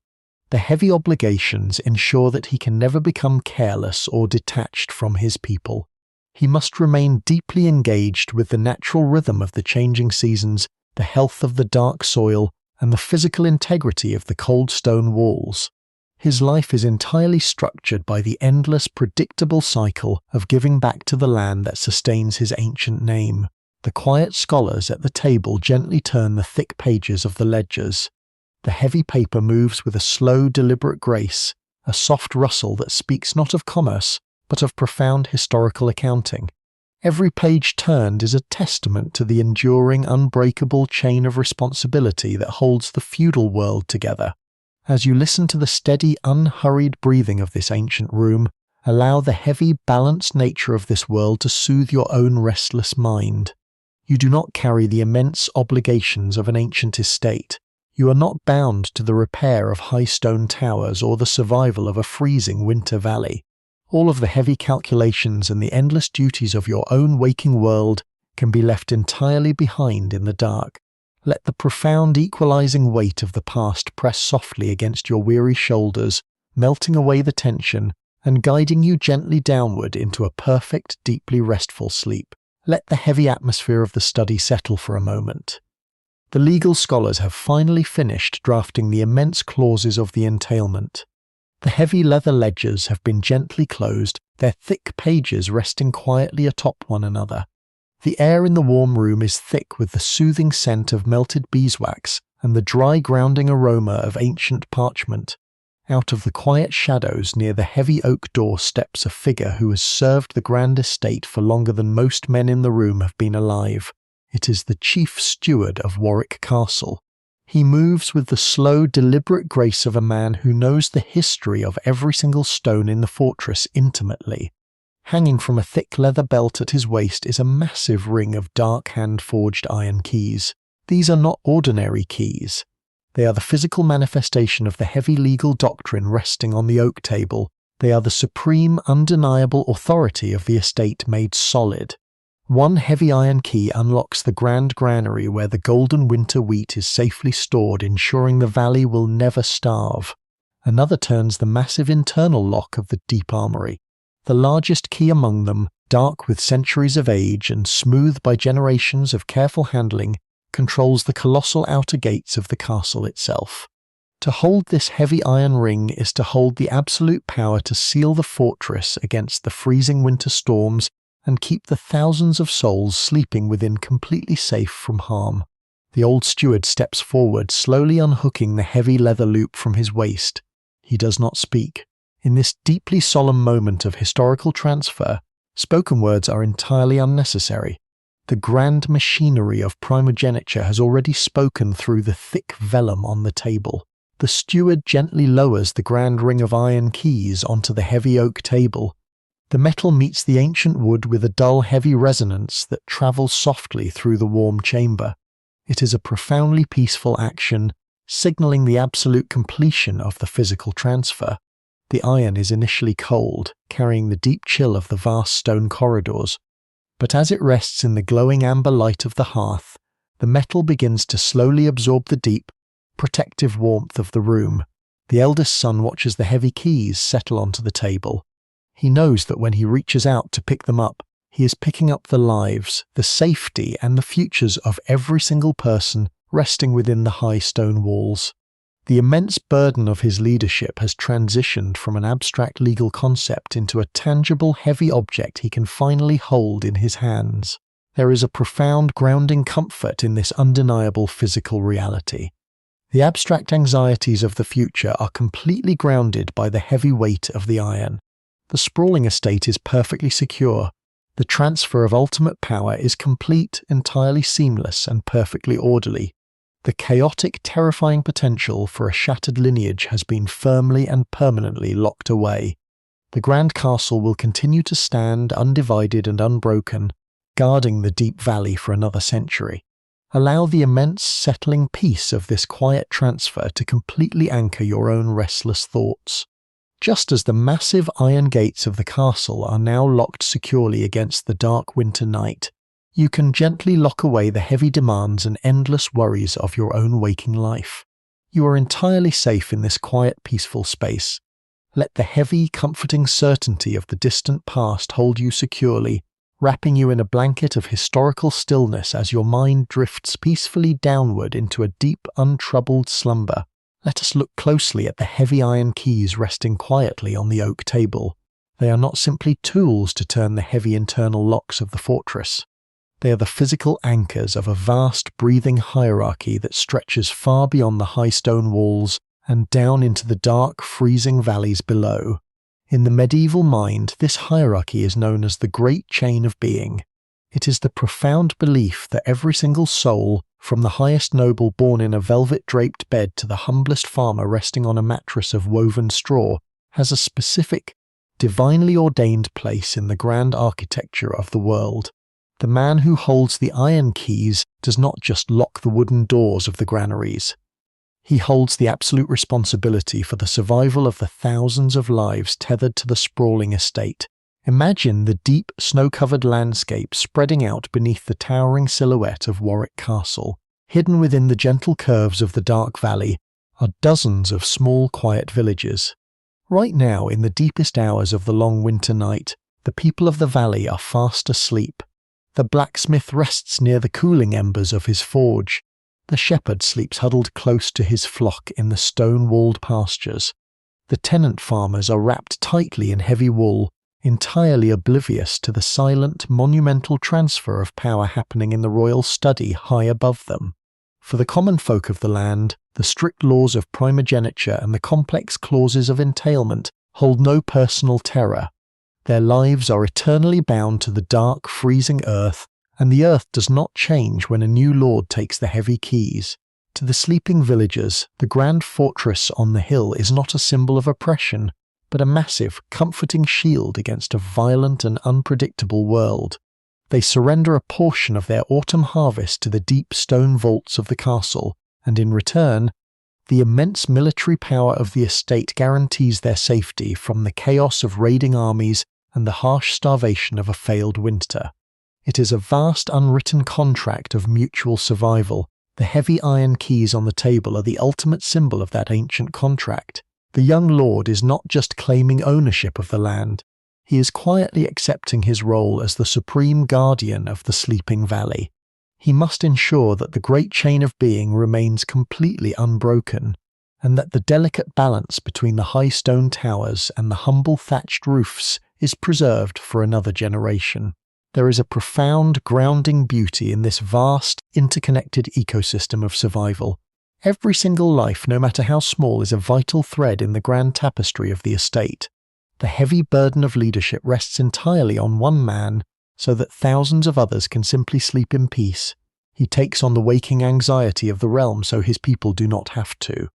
The heavy obligations ensure that he can never become careless or detached from his people. He must remain deeply engaged with the natural rhythm of the changing seasons, the health of the dark soil, and the physical integrity of the cold stone walls. His life is entirely structured by the endless, predictable cycle of giving back to the land that sustains his ancient name. The quiet scholars at the table gently turn the thick pages of the ledgers. The heavy paper moves with a slow, deliberate grace, a soft rustle that speaks not of commerce, but of profound historical accounting. Every page turned is a testament to the enduring, unbreakable chain of responsibility that holds the feudal world together. As you listen to the steady, unhurried breathing of this ancient room, allow the heavy, balanced nature of this world to soothe your own restless mind. You do not carry the immense obligations of an ancient estate. You are not bound to the repair of high stone towers or the survival of a freezing winter valley. All of the heavy calculations and the endless duties of your own waking world can be left entirely behind in the dark. Let the profound equalizing weight of the past press softly against your weary shoulders, melting away the tension and guiding you gently downward into a perfect, deeply restful sleep. Let the heavy atmosphere of the study settle for a moment. The legal scholars have finally finished drafting the immense clauses of the entailment. The heavy leather ledgers have been gently closed, their thick pages resting quietly atop one another. The air in the warm room is thick with the soothing scent of melted beeswax and the dry grounding aroma of ancient parchment. Out of the quiet shadows near the heavy oak door steps a figure who has served the grand estate for longer than most men in the room have been alive. It is the chief steward of Warwick Castle. He moves with the slow, deliberate grace of a man who knows the history of every single stone in the fortress intimately. Hanging from a thick leather belt at his waist is a massive ring of dark hand-forged iron keys. These are not ordinary keys. They are the physical manifestation of the heavy legal doctrine resting on the oak table. They are the supreme, undeniable authority of the estate made solid. One heavy iron key unlocks the grand granary where the golden winter wheat is safely stored, ensuring the valley will never starve. Another turns the massive internal lock of the deep armory. The largest key among them, dark with centuries of age and smooth by generations of careful handling, controls the colossal outer gates of the castle itself. To hold this heavy iron ring is to hold the absolute power to seal the fortress against the freezing winter storms and keep the thousands of souls sleeping within completely safe from harm. The old steward steps forward, slowly unhooking the heavy leather loop from his waist. He does not speak. In this deeply solemn moment of historical transfer, spoken words are entirely unnecessary. The grand machinery of primogeniture has already spoken through the thick vellum on the table. The steward gently lowers the grand ring of iron keys onto the heavy oak table. The metal meets the ancient wood with a dull, heavy resonance that travels softly through the warm chamber. It is a profoundly peaceful action, signaling the absolute completion of the physical transfer. The iron is initially cold, carrying the deep chill of the vast stone corridors. But as it rests in the glowing amber light of the hearth, the metal begins to slowly absorb the deep, protective warmth of the room. The eldest son watches the heavy keys settle onto the table. He knows that when he reaches out to pick them up, he is picking up the lives, the safety, and the futures of every single person resting within the high stone walls. The immense burden of his leadership has transitioned from an abstract legal concept into a tangible, heavy object he can finally hold in his hands. There is a profound, grounding comfort in this undeniable physical reality. The abstract anxieties of the future are completely grounded by the heavy weight of the iron. The sprawling estate is perfectly secure. The transfer of ultimate power is complete, entirely seamless, and perfectly orderly. The chaotic, terrifying potential for a shattered lineage has been firmly and permanently locked away. The grand castle will continue to stand undivided and unbroken, guarding the deep valley for another century. Allow the immense, settling peace of this quiet transfer to completely anchor your own restless thoughts. Just as the massive iron gates of the castle are now locked securely against the dark winter night, you can gently lock away the heavy demands and endless worries of your own waking life. You are entirely safe in this quiet, peaceful space. Let the heavy, comforting certainty of the distant past hold you securely, wrapping you in a blanket of historical stillness as your mind drifts peacefully downward into a deep, untroubled slumber. Let us look closely at the heavy iron keys resting quietly on the oak table. They are not simply tools to turn the heavy internal locks of the fortress. They are the physical anchors of a vast, breathing hierarchy that stretches far beyond the high stone walls and down into the dark, freezing valleys below. In the medieval mind, this hierarchy is known as the Great Chain of Being. It is the profound belief that every single soul, from the highest noble born in a velvet-draped bed to the humblest farmer resting on a mattress of woven straw, has a specific, divinely ordained place in the grand architecture of the world. The man who holds the iron keys does not just lock the wooden doors of the granaries. He holds the absolute responsibility for the survival of the thousands of lives tethered to the sprawling estate. Imagine the deep, snow-covered landscape spreading out beneath the towering silhouette of Warwick Castle. Hidden within the gentle curves of the dark valley are dozens of small, quiet villages. Right now, in the deepest hours of the long winter night, the people of the valley are fast asleep. The blacksmith rests near the cooling embers of his forge. The shepherd sleeps huddled close to his flock in the stone-walled pastures. The tenant farmers are wrapped tightly in heavy wool, entirely oblivious to the silent, monumental transfer of power happening in the royal study high above them. For the common folk of the land, the strict laws of primogeniture and the complex clauses of entailment hold no personal terror. Their lives are eternally bound to the dark, freezing earth, and the earth does not change when a new lord takes the heavy keys. To the sleeping villagers, the grand fortress on the hill is not a symbol of oppression, but a massive, comforting shield against a violent and unpredictable world. They surrender a portion of their autumn harvest to the deep stone vaults of the castle, and in return, the immense military power of the estate guarantees their safety from the chaos of raiding armies and the harsh starvation of a failed winter. It is a vast unwritten contract of mutual survival. The heavy iron keys on the table are the ultimate symbol of that ancient contract. The young lord is not just claiming ownership of the land, he is quietly accepting his role as the supreme guardian of the sleeping valley. He must ensure that the great chain of being remains completely unbroken. and that the delicate balance between the high stone towers and the humble thatched roofs is preserved for another generation. There is a profound grounding beauty in this vast, interconnected ecosystem of survival. Every single life, no matter how small, is a vital thread in the grand tapestry of the estate. The heavy burden of leadership rests entirely on one man, so that thousands of others can simply sleep in peace. He takes on the waking anxiety of the realm so his people do not have to.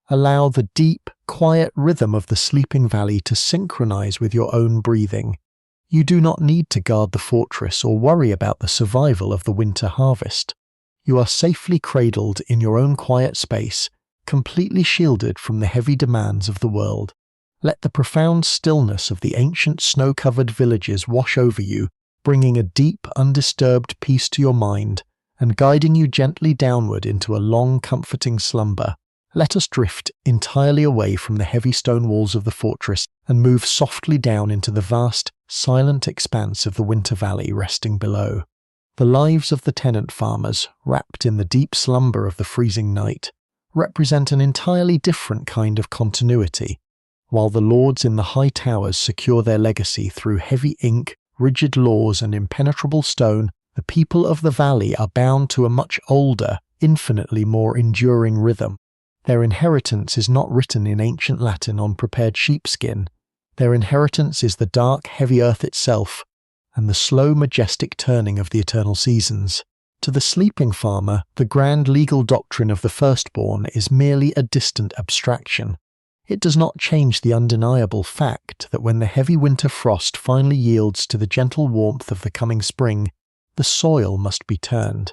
Allow the deep, quiet rhythm of the sleeping valley to synchronize with your own breathing. You do not need to guard the fortress or worry about the survival of the winter harvest. You are safely cradled in your own quiet space, completely shielded from the heavy demands of the world. Let the profound stillness of the ancient snow-covered villages wash over you, bringing a deep, undisturbed peace to your mind and guiding you gently downward into a long, comforting slumber. Let us drift entirely away from the heavy stone walls of the fortress and move softly down into the vast, silent expanse of the winter valley resting below. The lives of the tenant farmers, wrapped in the deep slumber of the freezing night, represent an entirely different kind of continuity. While the lords in the high towers secure their legacy through heavy ink, rigid laws, and impenetrable stone, the people of the valley are bound to a much older, infinitely more enduring rhythm. Their inheritance is not written in ancient Latin on prepared sheepskin. Their inheritance is the dark, heavy earth itself, and the slow, majestic turning of the eternal seasons. To the sleeping farmer, the grand legal doctrine of the Firstborn is merely a distant abstraction. It does not change the undeniable fact that when the heavy winter frost finally yields to the gentle warmth of the coming spring, the soil must be turned.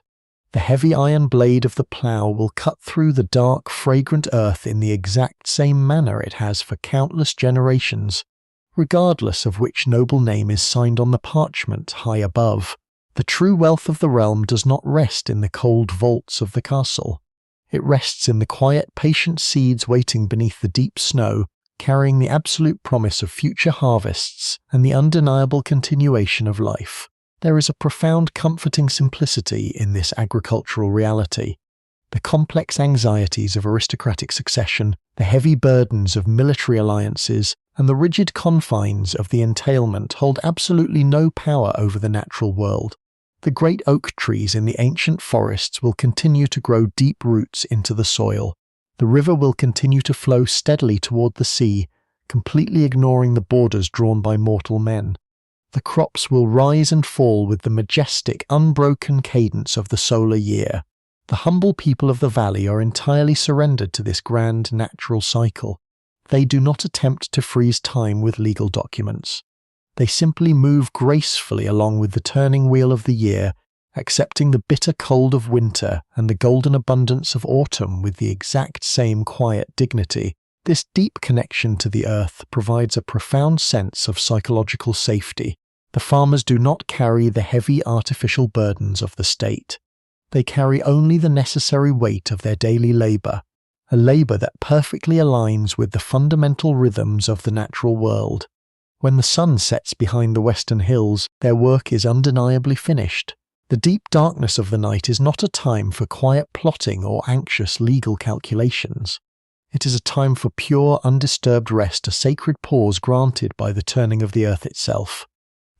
The heavy iron blade of the plough will cut through the dark, fragrant earth in the exact same manner it has for countless generations, regardless of which noble name is signed on the parchment high above. The true wealth of the realm does not rest in the cold vaults of the castle. It rests in the quiet, patient seeds waiting beneath the deep snow, carrying the absolute promise of future harvests and the undeniable continuation of life. There is a profound, comforting simplicity in this agricultural reality. The complex anxieties of aristocratic succession, the heavy burdens of military alliances, and the rigid confines of the entailment hold absolutely no power over the natural world. The great oak trees in the ancient forests will continue to grow deep roots into the soil. The river will continue to flow steadily toward the sea, completely ignoring the borders drawn by mortal men. The crops will rise and fall with the majestic, unbroken cadence of the solar year. The humble people of the valley are entirely surrendered to this grand natural cycle. They do not attempt to freeze time with legal documents. They simply move gracefully along with the turning wheel of the year, accepting the bitter cold of winter and the golden abundance of autumn with the exact same quiet dignity. This deep connection to the earth provides a profound sense of psychological safety. The farmers do not carry the heavy artificial burdens of the state. They carry only the necessary weight of their daily labor, a labor that perfectly aligns with the fundamental rhythms of the natural world. When the sun sets behind the western hills, their work is undeniably finished. The deep darkness of the night is not a time for quiet plotting or anxious legal calculations. It is a time for pure, undisturbed rest, a sacred pause granted by the turning of the earth itself.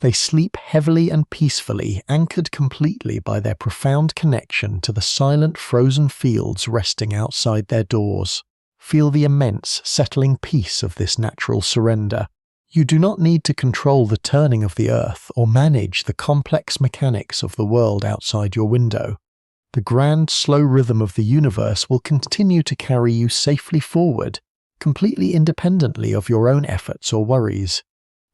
They sleep heavily and peacefully, anchored completely by their profound connection to the silent, frozen fields resting outside their doors. Feel the immense, settling peace of this natural surrender. You do not need to control the turning of the earth or manage the complex mechanics of the world outside your window. The grand, slow rhythm of the universe will continue to carry you safely forward, completely independently of your own efforts or worries.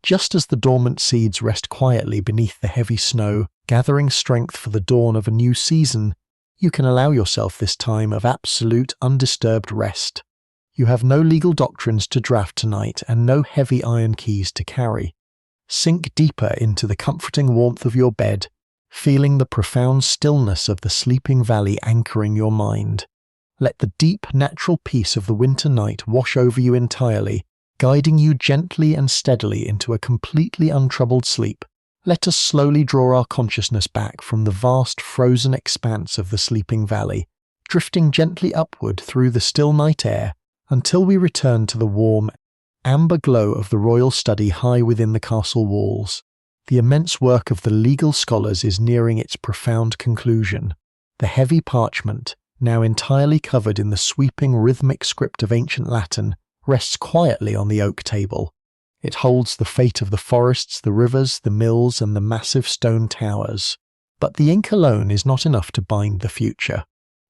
Just as the dormant seeds rest quietly beneath the heavy snow, gathering strength for the dawn of a new season, you can allow yourself this time of absolute, undisturbed rest. You have no legal doctrines to draft tonight and no heavy iron keys to carry. Sink deeper into the comforting warmth of your bed, feeling the profound stillness of the sleeping valley anchoring your mind. Let the deep, natural peace of the winter night wash over you entirely, guiding you gently and steadily into a completely untroubled sleep. Let us slowly draw our consciousness back from the vast frozen expanse of the sleeping valley, drifting gently upward through the still night air until we return to the warm, amber glow of the royal study high within the castle walls. The immense work of the legal scholars is nearing its profound conclusion. The heavy parchment, now entirely covered in the sweeping rhythmic script of ancient Latin, rests quietly on the oak table. It holds the fate of the forests, the rivers, the mills, and the massive stone towers. But the ink alone is not enough to bind the future.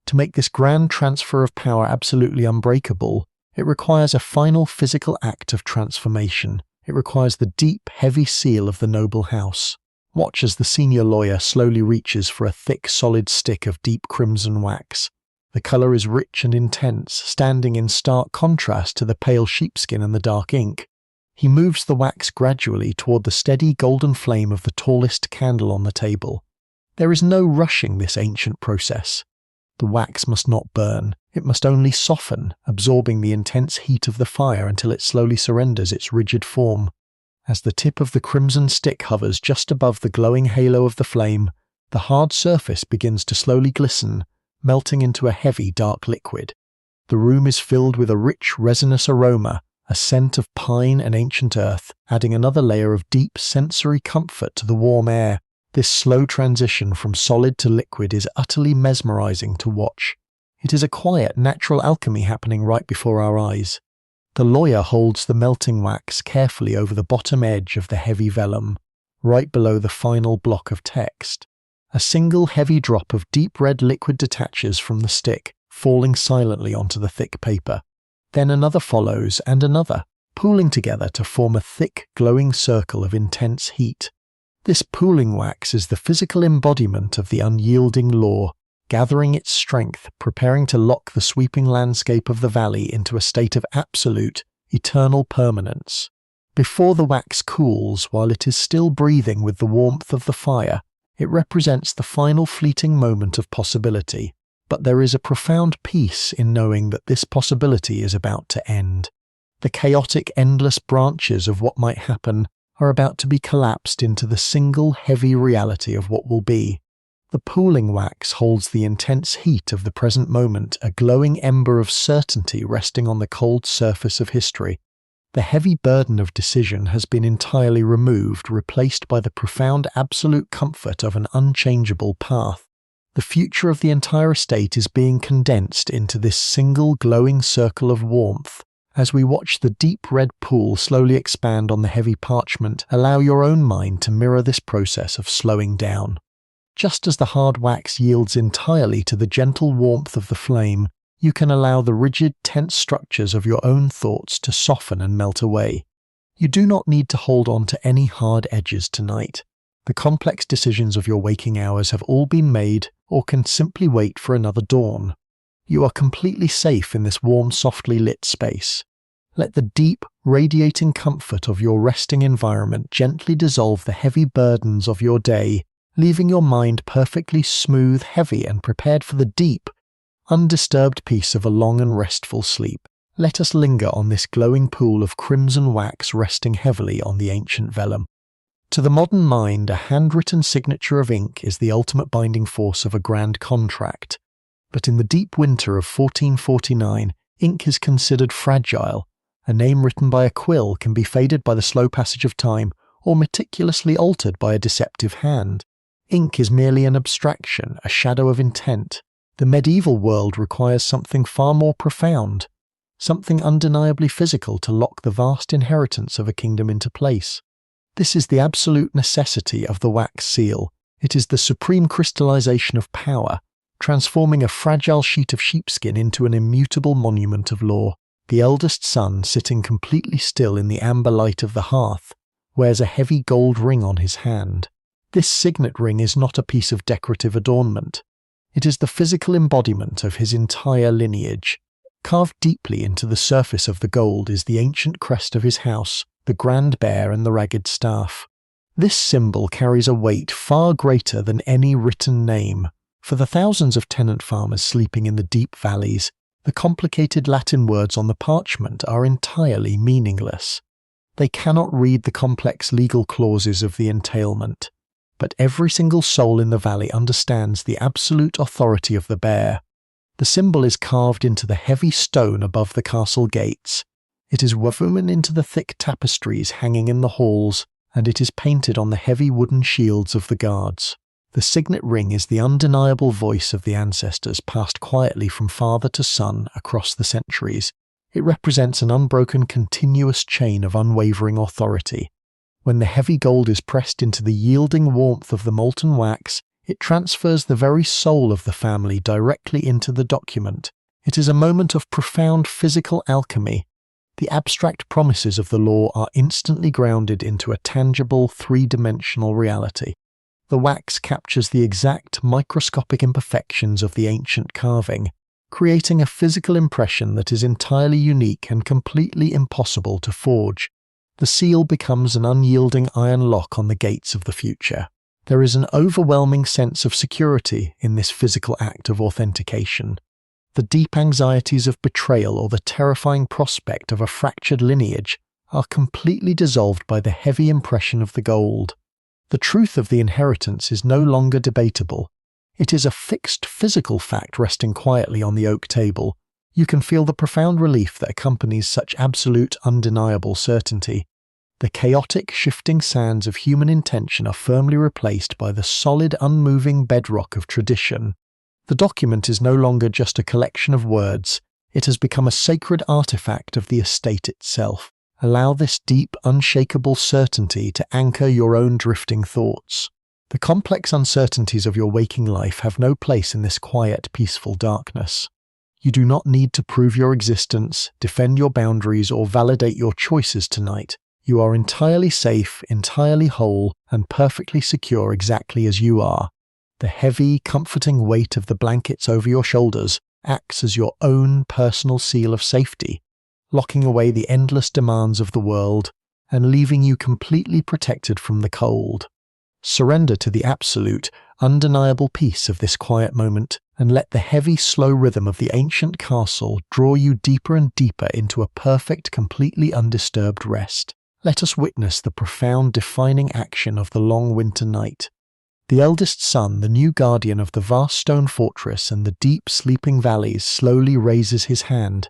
To make this grand transfer of power absolutely unbreakable, it requires a final physical act of transformation. It requires the deep, heavy seal of the noble house. Watch as the senior lawyer slowly reaches for a thick, solid stick of deep crimson wax. The colour is rich and intense, standing in stark contrast to the pale sheepskin and the dark ink. He moves the wax gradually toward the steady golden flame of the tallest candle on the table. There is no rushing this ancient process. The wax must not burn, it must only soften, absorbing the intense heat of the fire until it slowly surrenders its rigid form. As the tip of the crimson stick hovers just above the glowing halo of the flame, the hard surface begins to slowly glisten, melting into a heavy, dark liquid. The room is filled with a rich, resinous aroma, a scent of pine and ancient earth, adding another layer of deep sensory comfort to the warm air. This slow transition from solid to liquid is utterly mesmerizing to watch. It is a quiet, natural alchemy happening right before our eyes. The lawyer holds the melting wax carefully over the bottom edge of the heavy vellum, right below the final block of text. A single heavy drop of deep red liquid detaches from the stick, falling silently onto the thick paper. Then another follows, and another, pooling together to form a thick, glowing circle of intense heat. This pooling wax is the physical embodiment of the unyielding law, gathering its strength, preparing to lock the sweeping landscape of the valley into a state of absolute, eternal permanence. Before the wax cools, while it is still breathing with the warmth of the fire, it represents the final fleeting moment of possibility. But there is a profound peace in knowing that this possibility is about to end. The chaotic, endless branches of what might happen are about to be collapsed into the single heavy reality of what will be. The pooling wax holds the intense heat of the present moment, a glowing ember of certainty resting on the cold surface of history. The heavy burden of decision has been entirely removed, replaced by the profound absolute comfort of an unchangeable path. The future of the entire estate is being condensed into this single glowing circle of warmth. As we watch the deep red pool slowly expand on the heavy parchment, allow your own mind to mirror this process of slowing down. Just as the hard wax yields entirely to the gentle warmth of the flame, you can allow the rigid, tense structures of your own thoughts to soften and melt away. You do not need to hold on to any hard edges tonight. The complex decisions of your waking hours have all been made or can simply wait for another dawn. You are completely safe in this warm, softly lit space. Let the deep, radiating comfort of your resting environment gently dissolve the heavy burdens of your day, leaving your mind perfectly smooth, heavy, and prepared for the deep, undisturbed peace of a long and restful sleep. Let us linger on this glowing pool of crimson wax resting heavily on the ancient vellum. To the modern mind, a handwritten signature of ink is the ultimate binding force of a grand contract. But in the deep winter of 1449, ink is considered fragile. A name written by a quill can be faded by the slow passage of time or meticulously altered by a deceptive hand. Ink is merely an abstraction, a shadow of intent. The medieval world requires something far more profound, something undeniably physical to lock the vast inheritance of a kingdom into place. This is the absolute necessity of the wax seal. It is the supreme crystallization of power, transforming a fragile sheet of sheepskin into an immutable monument of law. The eldest son, sitting completely still in the amber light of the hearth, wears a heavy gold ring on his hand. This signet ring is not a piece of decorative adornment. It is the physical embodiment of his entire lineage. Carved deeply into the surface of the gold is the ancient crest of his house, the grand bear and the ragged staff. This symbol carries a weight far greater than any written name. For the thousands of tenant farmers sleeping in the deep valleys, the complicated Latin words on the parchment are entirely meaningless. They cannot read the complex legal clauses of the entailment. But every single soul in the valley understands the absolute authority of the bear. The symbol is carved into the heavy stone above the castle gates. It is woven into the thick tapestries hanging in the halls, and it is painted on the heavy wooden shields of the guards. The signet ring is the undeniable voice of the ancestors passed quietly from father to son across the centuries. It represents an unbroken continuous chain of unwavering authority. When the heavy gold is pressed into the yielding warmth of the molten wax, it transfers the very soul of the family directly into the document. It is a moment of profound physical alchemy. The abstract promises of the law are instantly grounded into a tangible, three-dimensional reality. The wax captures the exact microscopic imperfections of the ancient carving, creating a physical impression that is entirely unique and completely impossible to forge. The seal becomes an unyielding iron lock on the gates of the future. There is an overwhelming sense of security in this physical act of authentication. The deep anxieties of betrayal or the terrifying prospect of a fractured lineage are completely dissolved by the heavy impression of the gold. The truth of the inheritance is no longer debatable. It is a fixed physical fact resting quietly on the oak table. You can feel the profound relief that accompanies such absolute, undeniable certainty. The chaotic, shifting sands of human intention are firmly replaced by the solid, unmoving bedrock of tradition. The document is no longer just a collection of words. It has become a sacred artifact of the estate itself. Allow this deep, unshakable certainty to anchor your own drifting thoughts. The complex uncertainties of your waking life have no place in this quiet, peaceful darkness. You do not need to prove your existence, defend your boundaries, or validate your choices tonight. You are entirely safe, entirely whole, and perfectly secure exactly as you are. The heavy, comforting weight of the blankets over your shoulders acts as your own personal seal of safety, locking away the endless demands of the world and leaving you completely protected from the cold. Surrender to the absolute, undeniable peace of this quiet moment, and let the heavy, slow rhythm of the ancient castle draw you deeper and deeper into a perfect, completely undisturbed rest. Let us witness the profound, defining action of the long winter night. The eldest son, the new guardian of the vast stone fortress and the deep, sleeping valleys, slowly raises his hand.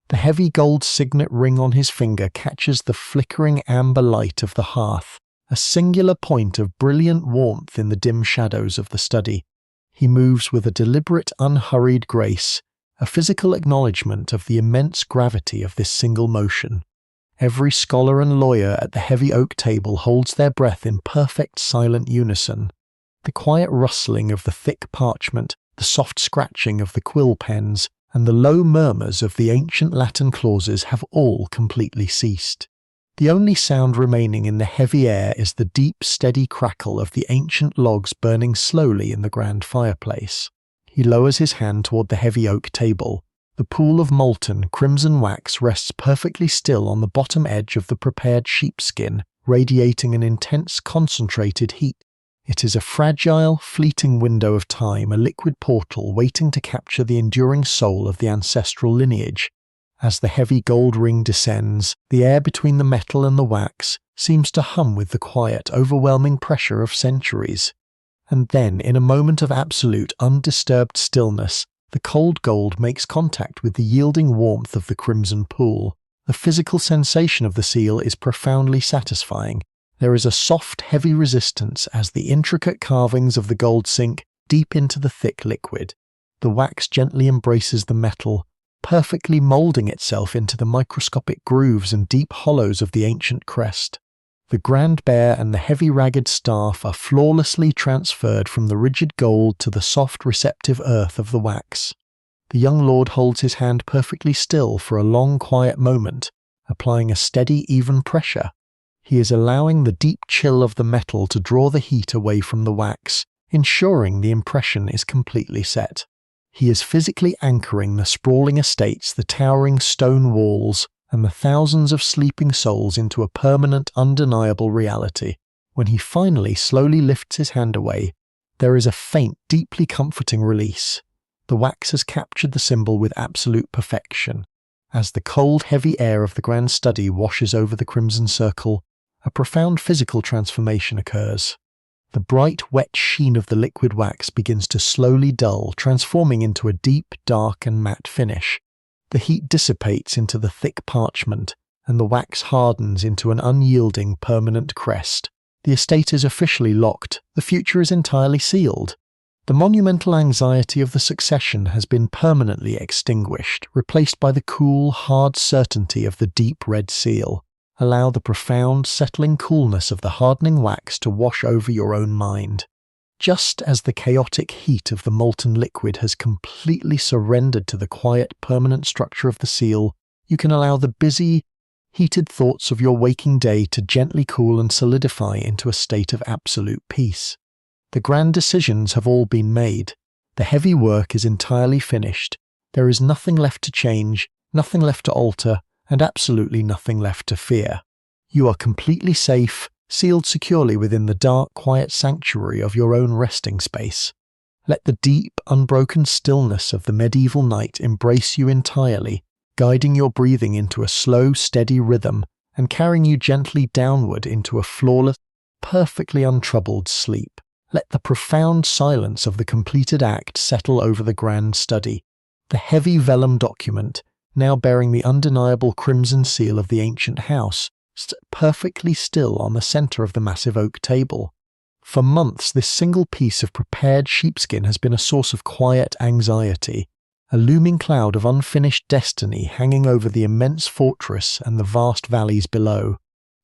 The heavy gold signet ring on his finger catches the flickering amber light of the hearth, a singular point of brilliant warmth in the dim shadows of the study. He moves with a deliberate, unhurried grace, a physical acknowledgement of the immense gravity of this single motion. Every scholar and lawyer at the heavy oak table holds their breath in perfect, silent unison. The quiet rustling of the thick parchment, the soft scratching of the quill pens, and the low murmurs of the ancient Latin clauses have all completely ceased. The only sound remaining in the heavy air is the deep, steady crackle of the ancient logs burning slowly in the grand fireplace. He lowers his hand toward the heavy oak table. The pool of molten, crimson wax rests perfectly still on the bottom edge of the prepared sheepskin, radiating an intense, concentrated heat. It is a fragile, fleeting window of time, a liquid portal waiting to capture the enduring soul of the ancestral lineage. As the heavy gold ring descends, the air between the metal and the wax seems to hum with the quiet, overwhelming pressure of centuries. And then, in a moment of absolute, undisturbed stillness, the cold gold makes contact with the yielding warmth of the crimson pool. The physical sensation of the seal is profoundly satisfying. There is a soft, heavy resistance as the intricate carvings of the gold sink deep into the thick liquid. The wax gently embraces the metal, perfectly moulding itself into the microscopic grooves and deep hollows of the ancient crest. The grand bear and the heavy ragged staff are flawlessly transferred from the rigid gold to the soft receptive earth of the wax. The young lord holds his hand perfectly still for a long quiet moment, applying a steady, even pressure. He is allowing the deep chill of the metal to draw the heat away from the wax, ensuring the impression is completely set. He is physically anchoring the sprawling estates, the towering stone walls, and the thousands of sleeping souls into a permanent, undeniable reality. When he finally slowly lifts his hand away, there is a faint, deeply comforting release. The wax has captured the symbol with absolute perfection. As the cold, heavy air of the grand study washes over the crimson circle, a profound physical transformation occurs. The bright, wet sheen of the liquid wax begins to slowly dull, transforming into a deep, dark and matte finish. The heat dissipates into the thick parchment, and the wax hardens into an unyielding, permanent crest. The estate is officially locked. The future is entirely sealed. The monumental anxiety of the succession has been permanently extinguished, replaced by the cool, hard certainty of the deep red seal. Allow the profound, settling coolness of the hardening wax to wash over your own mind. Just as the chaotic heat of the molten liquid has completely surrendered to the quiet, permanent structure of the seal, you can allow the busy, heated thoughts of your waking day to gently cool and solidify into a state of absolute peace. The grand decisions have all been made. The heavy work is entirely finished. There is nothing left to change, nothing left to alter, and absolutely nothing left to fear. You are completely safe, sealed securely within the dark, quiet sanctuary of your own resting space. Let the deep, unbroken stillness of the medieval night embrace you entirely, guiding your breathing into a slow, steady rhythm and carrying you gently downward into a flawless, perfectly untroubled sleep. Let the profound silence of the completed act settle over the grand study. The heavy vellum document, now bearing the undeniable crimson seal of the ancient house, stood perfectly still on the centre of the massive oak table. For months this single piece of prepared sheepskin has been a source of quiet anxiety, a looming cloud of unfinished destiny hanging over the immense fortress and the vast valleys below.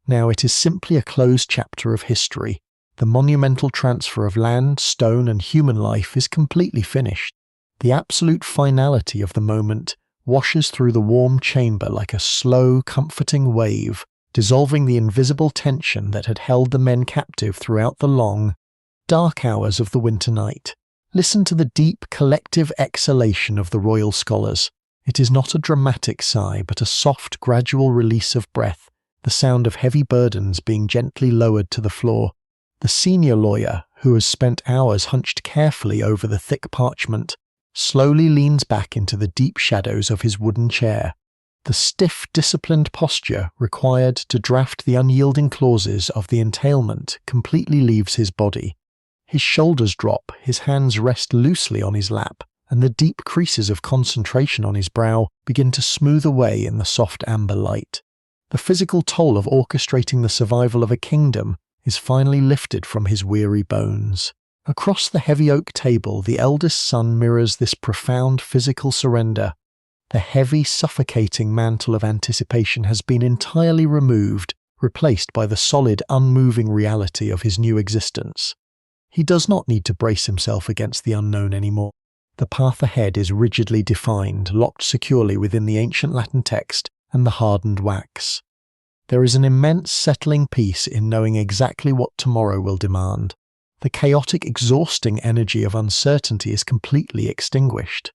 Now it is simply a closed chapter of history. The monumental transfer of land, stone and human life is completely finished. The absolute finality of the moment washes through the warm chamber like a slow, comforting wave, dissolving the invisible tension that had held the men captive throughout the long, dark hours of the winter night. Listen to the deep, collective exhalation of the royal scholars. It is not a dramatic sigh, but a soft, gradual release of breath, the sound of heavy burdens being gently lowered to the floor. The senior lawyer, who has spent hours hunched carefully over the thick parchment, slowly leans back into the deep shadows of his wooden chair. The stiff, disciplined posture required to draft the unyielding clauses of the entailment completely leaves his body. His shoulders drop, his hands rest loosely on his lap, and the deep creases of concentration on his brow begin to smooth away in the soft amber light. The physical toll of orchestrating the survival of a kingdom is finally lifted from his weary bones. Across the heavy oak table, the eldest son mirrors this profound physical surrender. The heavy, suffocating mantle of anticipation has been entirely removed, replaced by the solid, unmoving reality of his new existence. He does not need to brace himself against the unknown anymore. The path ahead is rigidly defined, locked securely within the ancient Latin text and the hardened wax. There is an immense settling peace in knowing exactly what tomorrow will demand. The chaotic, exhausting energy of uncertainty is completely extinguished.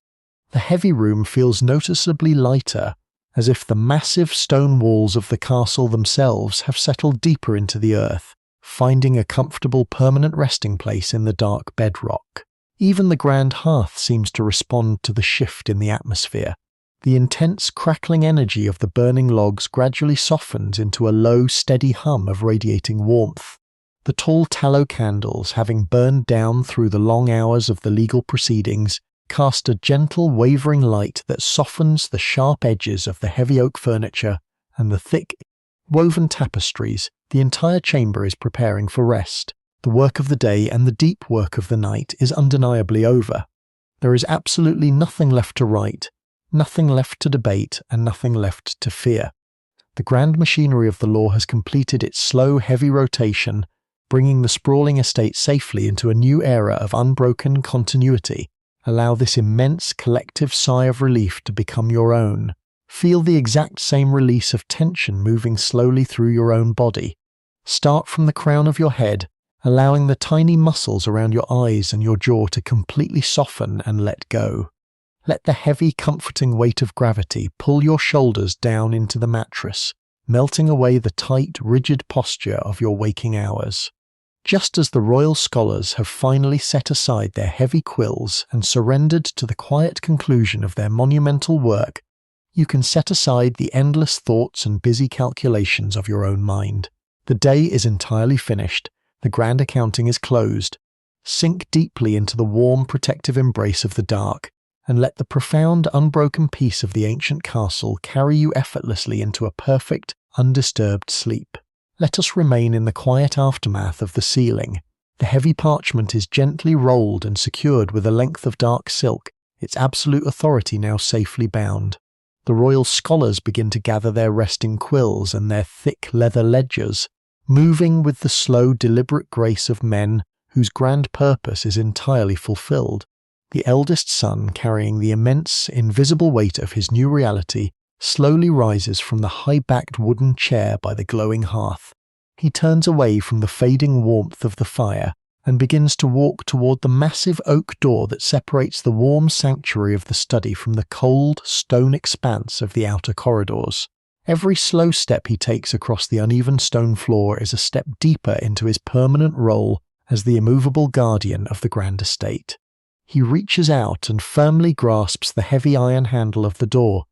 The heavy room feels noticeably lighter, as if the massive stone walls of the castle themselves have settled deeper into the earth, finding a comfortable permanent resting place in the dark bedrock. Even the grand hearth seems to respond to the shift in the atmosphere. The intense, crackling energy of the burning logs gradually softens into a low, steady hum of radiating warmth. The tall tallow candles, having burned down through the long hours of the legal proceedings, cast a gentle, wavering light that softens the sharp edges of the heavy oak furniture and the thick, woven tapestries. The entire chamber is preparing for rest. The work of the day and the deep work of the night is undeniably over. There is absolutely nothing left to write, nothing left to debate, and nothing left to fear. The grand machinery of the law has completed its slow, heavy rotation, bringing the sprawling estate safely into a new era of unbroken continuity. Allow this immense collective sigh of relief to become your own. Feel the exact same release of tension moving slowly through your own body. Start from the crown of your head, allowing the tiny muscles around your eyes and your jaw to completely soften and let go. Let the heavy, comforting weight of gravity pull your shoulders down into the mattress, melting away the tight, rigid posture of your waking hours. Just as the royal scholars have finally set aside their heavy quills and surrendered to the quiet conclusion of their monumental work, you can set aside the endless thoughts and busy calculations of your own mind. The day is entirely finished. The grand accounting is closed. Sink deeply into the warm, protective embrace of the dark, and let the profound, unbroken peace of the ancient castle carry you effortlessly into a perfect, undisturbed sleep. Let us remain in the quiet aftermath of the sealing. The heavy parchment is gently rolled and secured with a length of dark silk, its absolute authority now safely bound. The royal scholars begin to gather their resting quills and their thick leather ledgers, moving with the slow, deliberate grace of men whose grand purpose is entirely fulfilled. The eldest son, carrying the immense, invisible weight of his new reality, slowly rises from the high-backed wooden chair by the glowing hearth. He turns away from the fading warmth of the fire and begins to walk toward the massive oak door that separates the warm sanctuary of the study from the cold, stone expanse of the outer corridors. Every slow step he takes across the uneven stone floor is a step deeper into his permanent role as the immovable guardian of the grand estate. He reaches out and firmly grasps the heavy iron handle of the door.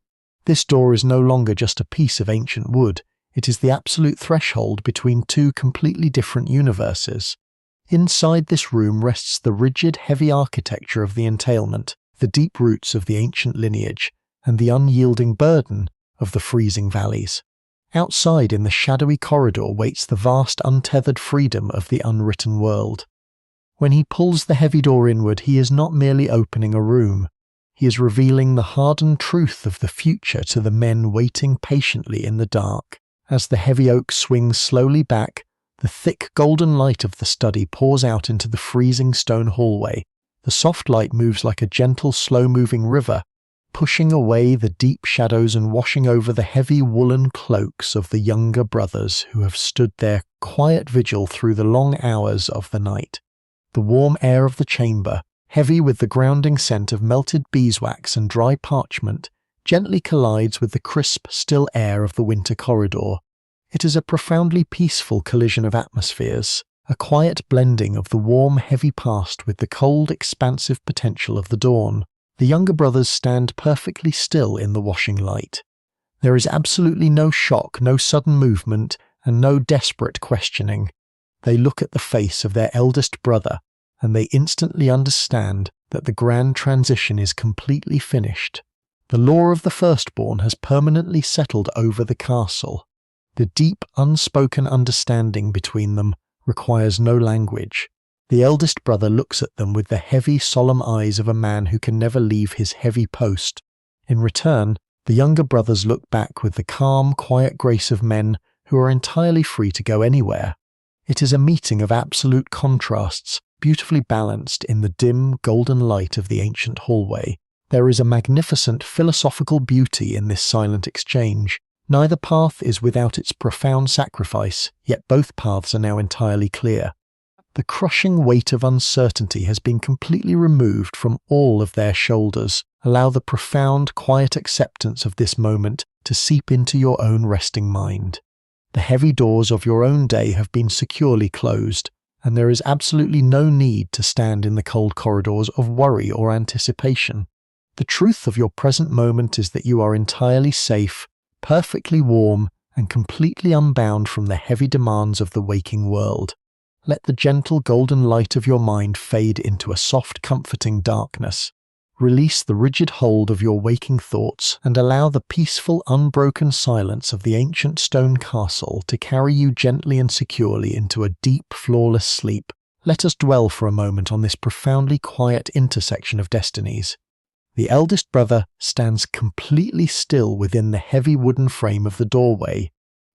This door is no longer just a piece of ancient wood. It is the absolute threshold between two completely different universes. Inside this room rests the rigid, heavy architecture of the entailment, the deep roots of the ancient lineage, and the unyielding burden of the freezing valleys. Outside in the shadowy corridor waits the vast, untethered freedom of the unwritten world. When he pulls the heavy door inward, he is not merely opening a room. He is revealing the hardened truth of the future to the men waiting patiently in the dark. As the heavy oak swings slowly back, the thick golden light of the study pours out into the freezing stone hallway. The soft light moves like a gentle, slow-moving river, pushing away the deep shadows and washing over the heavy woolen cloaks of the younger brothers who have stood their quiet vigil through the long hours of the night. The warm air of the chamber, heavy with the grounding scent of melted beeswax and dry parchment, gently collides with the crisp, still air of the winter corridor. It is a profoundly peaceful collision of atmospheres, a quiet blending of the warm, heavy past with the cold, expansive potential of the dawn. The younger brothers stand perfectly still in the washing light. There is absolutely no shock, no sudden movement, and no desperate questioning. They look at the face of their eldest brother, and they instantly understand that the grand transition is completely finished. The law of the Firstborn has permanently settled over the castle. The deep, unspoken understanding between them requires no language. The eldest brother looks at them with the heavy, solemn eyes of a man who can never leave his heavy post. In return, the younger brothers look back with the calm, quiet grace of men who are entirely free to go anywhere. It is a meeting of absolute contrasts, beautifully balanced in the dim, golden light of the ancient hallway. There is a magnificent philosophical beauty in this silent exchange. Neither path is without its profound sacrifice, yet both paths are now entirely clear. The crushing weight of uncertainty has been completely removed from all of their shoulders. Allow the profound, quiet acceptance of this moment to seep into your own resting mind. The heavy doors of your own day have been securely closed, and there is absolutely no need to stand in the cold corridors of worry or anticipation. The truth of your present moment is that you are entirely safe, perfectly warm, and completely unbound from the heavy demands of the waking world. Let the gentle golden light of your mind fade into a soft, comforting darkness. Release the rigid hold of your waking thoughts and allow the peaceful, unbroken silence of the ancient stone castle to carry you gently and securely into a deep, flawless sleep. Let us dwell for a moment on this profoundly quiet intersection of destinies. The eldest brother stands completely still within the heavy wooden frame of the doorway.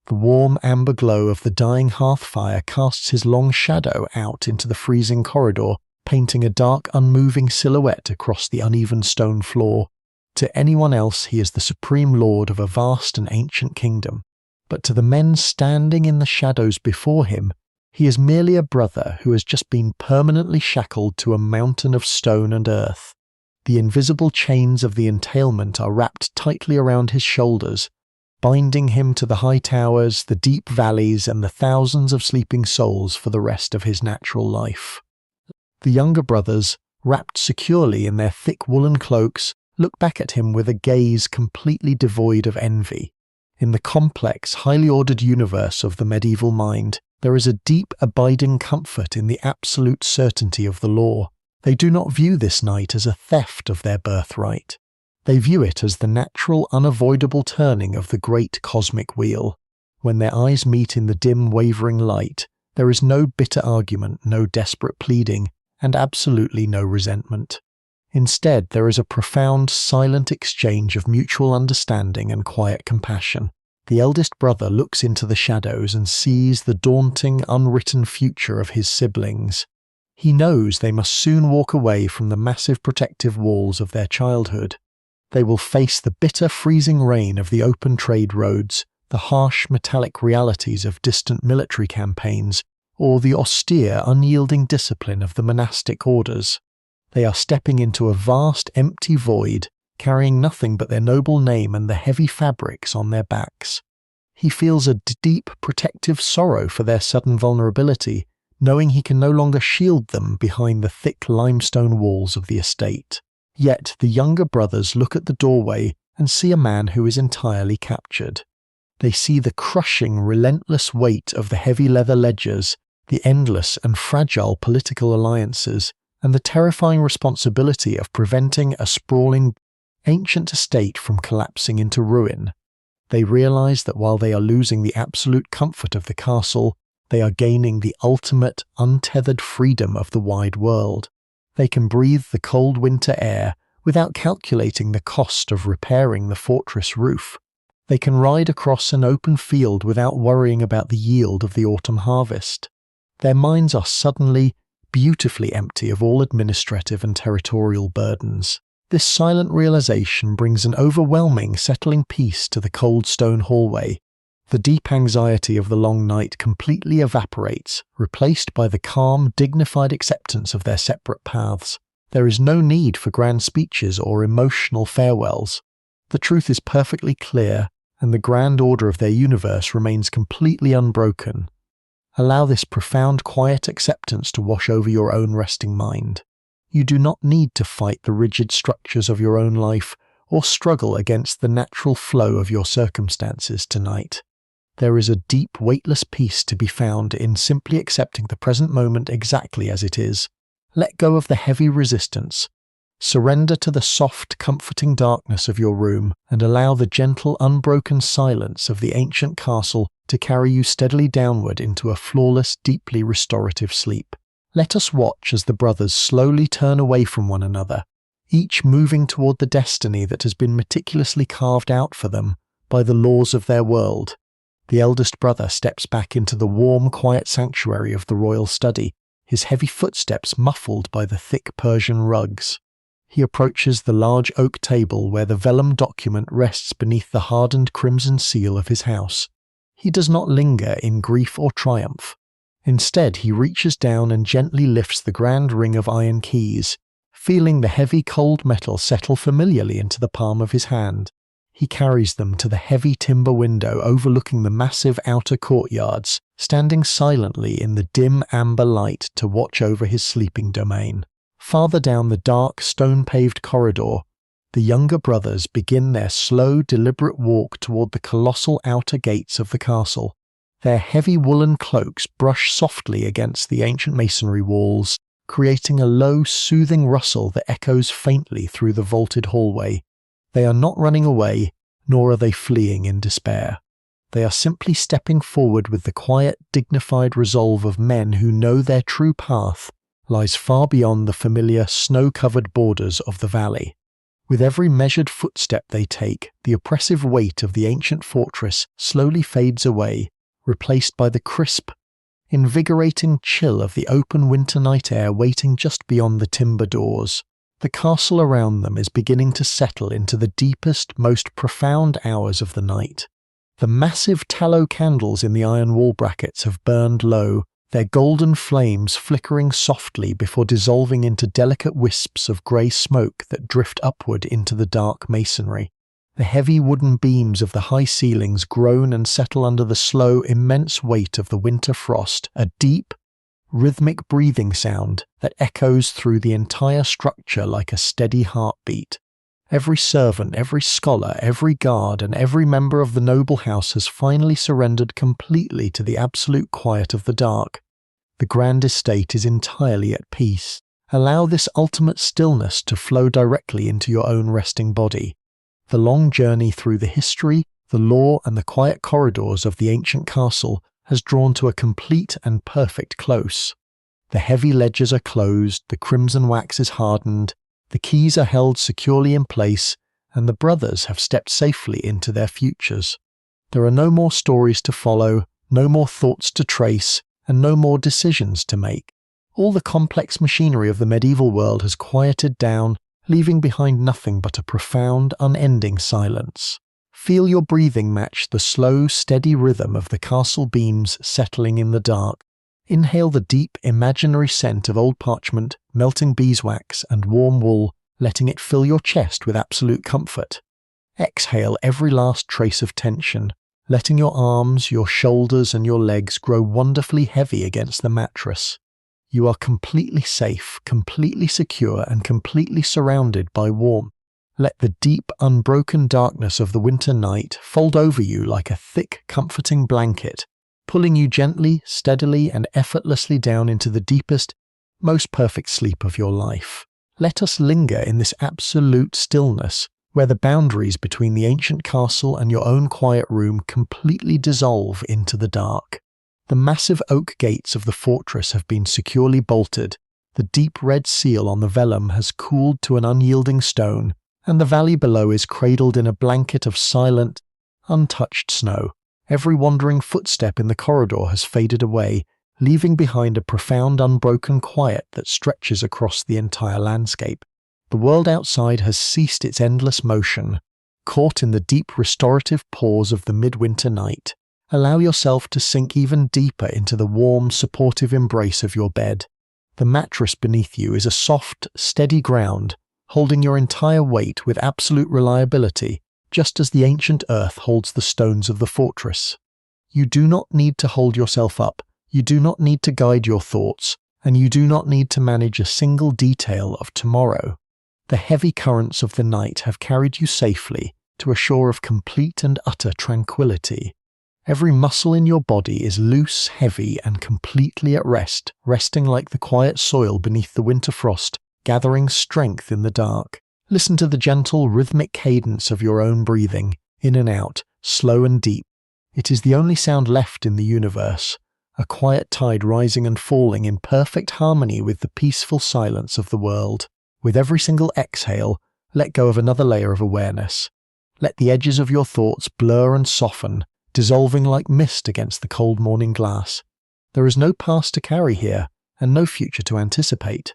The warm amber glow of the dying hearth fire casts his long shadow out into the freezing corridor, painting a dark, unmoving silhouette across the uneven stone floor. To anyone else, he is the supreme lord of a vast and ancient kingdom. But to the men standing in the shadows before him, he is merely a brother who has just been permanently shackled to a mountain of stone and earth. The invisible chains of the entailment are wrapped tightly around his shoulders, binding him to the high towers, the deep valleys, and the thousands of sleeping souls for the rest of his natural life. The younger brothers, wrapped securely in their thick woolen cloaks, look back at him with a gaze completely devoid of envy. In the complex, highly ordered universe of the medieval mind, There is a deep, abiding comfort in the absolute certainty of the law. They do not view this night as a theft of their birthright. They view it as the natural, unavoidable turning of the great cosmic wheel. When their eyes meet in the dim, wavering light, there is no bitter argument, no desperate pleading, and absolutely no resentment. Instead, there is a profound, silent exchange of mutual understanding and quiet compassion. The eldest brother looks into the shadows and sees the daunting, unwritten future of his siblings. He knows they must soon walk away from the massive protective walls of their childhood. They will face the bitter, freezing rain of the open trade roads, the harsh, metallic realities of distant military campaigns, or the austere, unyielding discipline of the monastic orders. They are stepping into a vast, empty void, carrying nothing but their noble name and the heavy fabrics on their backs. He feels a deep, protective sorrow for their sudden vulnerability, knowing he can no longer shield them behind the thick limestone walls of the estate. Yet the younger brothers look at the doorway and see a man who is entirely captured. They see the crushing, relentless weight of the heavy leather ledgers, the endless and fragile political alliances, and the terrifying responsibility of preventing a sprawling, ancient estate from collapsing into ruin. They realize that while they are losing the absolute comfort of the castle, they are gaining the ultimate, untethered freedom of the wide world. They can breathe the cold winter air without calculating the cost of repairing the fortress roof. They can ride across an open field without worrying about the yield of the autumn harvest. Their minds are suddenly, beautifully empty of all administrative and territorial burdens. This silent realization brings an overwhelming, settling peace to the cold stone hallway. The deep anxiety of the long night completely evaporates, replaced by the calm, dignified acceptance of their separate paths. There is no need for grand speeches or emotional farewells. The truth is perfectly clear, and the grand order of their universe remains completely unbroken. Allow this profound, quiet acceptance to wash over your own resting mind. You do not need to fight the rigid structures of your own life or struggle against the natural flow of your circumstances tonight. There is a deep, weightless peace to be found in simply accepting the present moment exactly as it is. Let go of the heavy resistance. Surrender to the soft, comforting darkness of your room and allow the gentle, unbroken silence of the ancient castle to carry you steadily downward into a flawless, deeply restorative sleep. Let us watch as the brothers slowly turn away from one another, each moving toward the destiny that has been meticulously carved out for them by the laws of their world. The eldest brother steps back into the warm, quiet sanctuary of the royal study, his heavy footsteps muffled by the thick Persian rugs. He approaches the large oak table where the vellum document rests beneath the hardened crimson seal of his house. He does not linger in grief or triumph. Instead, he reaches down and gently lifts the grand ring of iron keys, feeling the heavy cold metal settle familiarly into the palm of his hand. He carries them to the heavy timber window overlooking the massive outer courtyards, standing silently in the dim amber light to watch over his sleeping domain. Farther down the dark, stone-paved corridor, the younger brothers begin their slow, deliberate walk toward the colossal outer gates of the castle. Their heavy woolen cloaks brush softly against the ancient masonry walls, creating a low, soothing rustle that echoes faintly through the vaulted hallway. They are not running away, nor are they fleeing in despair. They are simply stepping forward with the quiet, dignified resolve of men who know their true path lies far beyond the familiar, snow-covered borders of the valley. With every measured footstep they take, the oppressive weight of the ancient fortress slowly fades away, replaced by the crisp, invigorating chill of the open winter night air waiting just beyond the timber doors. The castle around them is beginning to settle into the deepest, most profound hours of the night. The massive tallow candles in the iron wall brackets have burned low, their golden flames flickering softly before dissolving into delicate wisps of grey smoke that drift upward into the dark masonry. The heavy wooden beams of the high ceilings groan and settle under the slow, immense weight of the winter frost, a deep, rhythmic breathing sound that echoes through the entire structure like a steady heartbeat. Every servant, every scholar, every guard, and every member of the noble house has finally surrendered completely to the absolute quiet of the dark. The grand estate is entirely at peace. Allow this ultimate stillness to flow directly into your own resting body. The long journey through the history, the lore, and the quiet corridors of the ancient castle has drawn to a complete and perfect close. The heavy ledgers are closed, the crimson wax is hardened, the keys are held securely in place, and the brothers have stepped safely into their futures. There are no more stories to follow, no more thoughts to trace, and no more decisions to make. All the complex machinery of the medieval world has quieted down, leaving behind nothing but a profound, unending silence. Feel your breathing match the slow, steady rhythm of the castle beams settling in the dark. Inhale the deep, imaginary scent of old parchment, melting beeswax, and warm wool, letting it fill your chest with absolute comfort. Exhale every last trace of tension, letting your arms, your shoulders, and your legs grow wonderfully heavy against the mattress. You are completely safe, completely secure, and completely surrounded by warmth. Let the deep, unbroken darkness of the winter night fold over you like a thick, comforting blanket, pulling you gently, steadily, and effortlessly down into the deepest, most perfect sleep of your life. Let us linger in this absolute stillness, where the boundaries between the ancient castle and your own quiet room completely dissolve into the dark. The massive oak gates of the fortress have been securely bolted, the deep red seal on the vellum has cooled to an unyielding stone, and the valley below is cradled in a blanket of silent, untouched snow. Every wandering footstep in the corridor has faded away, leaving behind a profound, unbroken quiet that stretches across the entire landscape. The world outside has ceased its endless motion. Caught in the deep restorative pause of the midwinter night, allow yourself to sink even deeper into the warm, supportive embrace of your bed. The mattress beneath you is a soft, steady ground, holding your entire weight with absolute reliability, just as the ancient earth holds the stones of the fortress. You do not need to hold yourself up, you do not need to guide your thoughts, and you do not need to manage a single detail of tomorrow. The heavy currents of the night have carried you safely to a shore of complete and utter tranquility. Every muscle in your body is loose, heavy, and completely at rest, resting like the quiet soil beneath the winter frost, gathering strength in the dark. Listen to the gentle, rhythmic cadence of your own breathing, in and out, slow and deep. It is the only sound left in the universe, a quiet tide rising and falling in perfect harmony with the peaceful silence of the world. With every single exhale, let go of another layer of awareness. Let the edges of your thoughts blur and soften, dissolving like mist against the cold morning glass. There is no past to carry here, and no future to anticipate.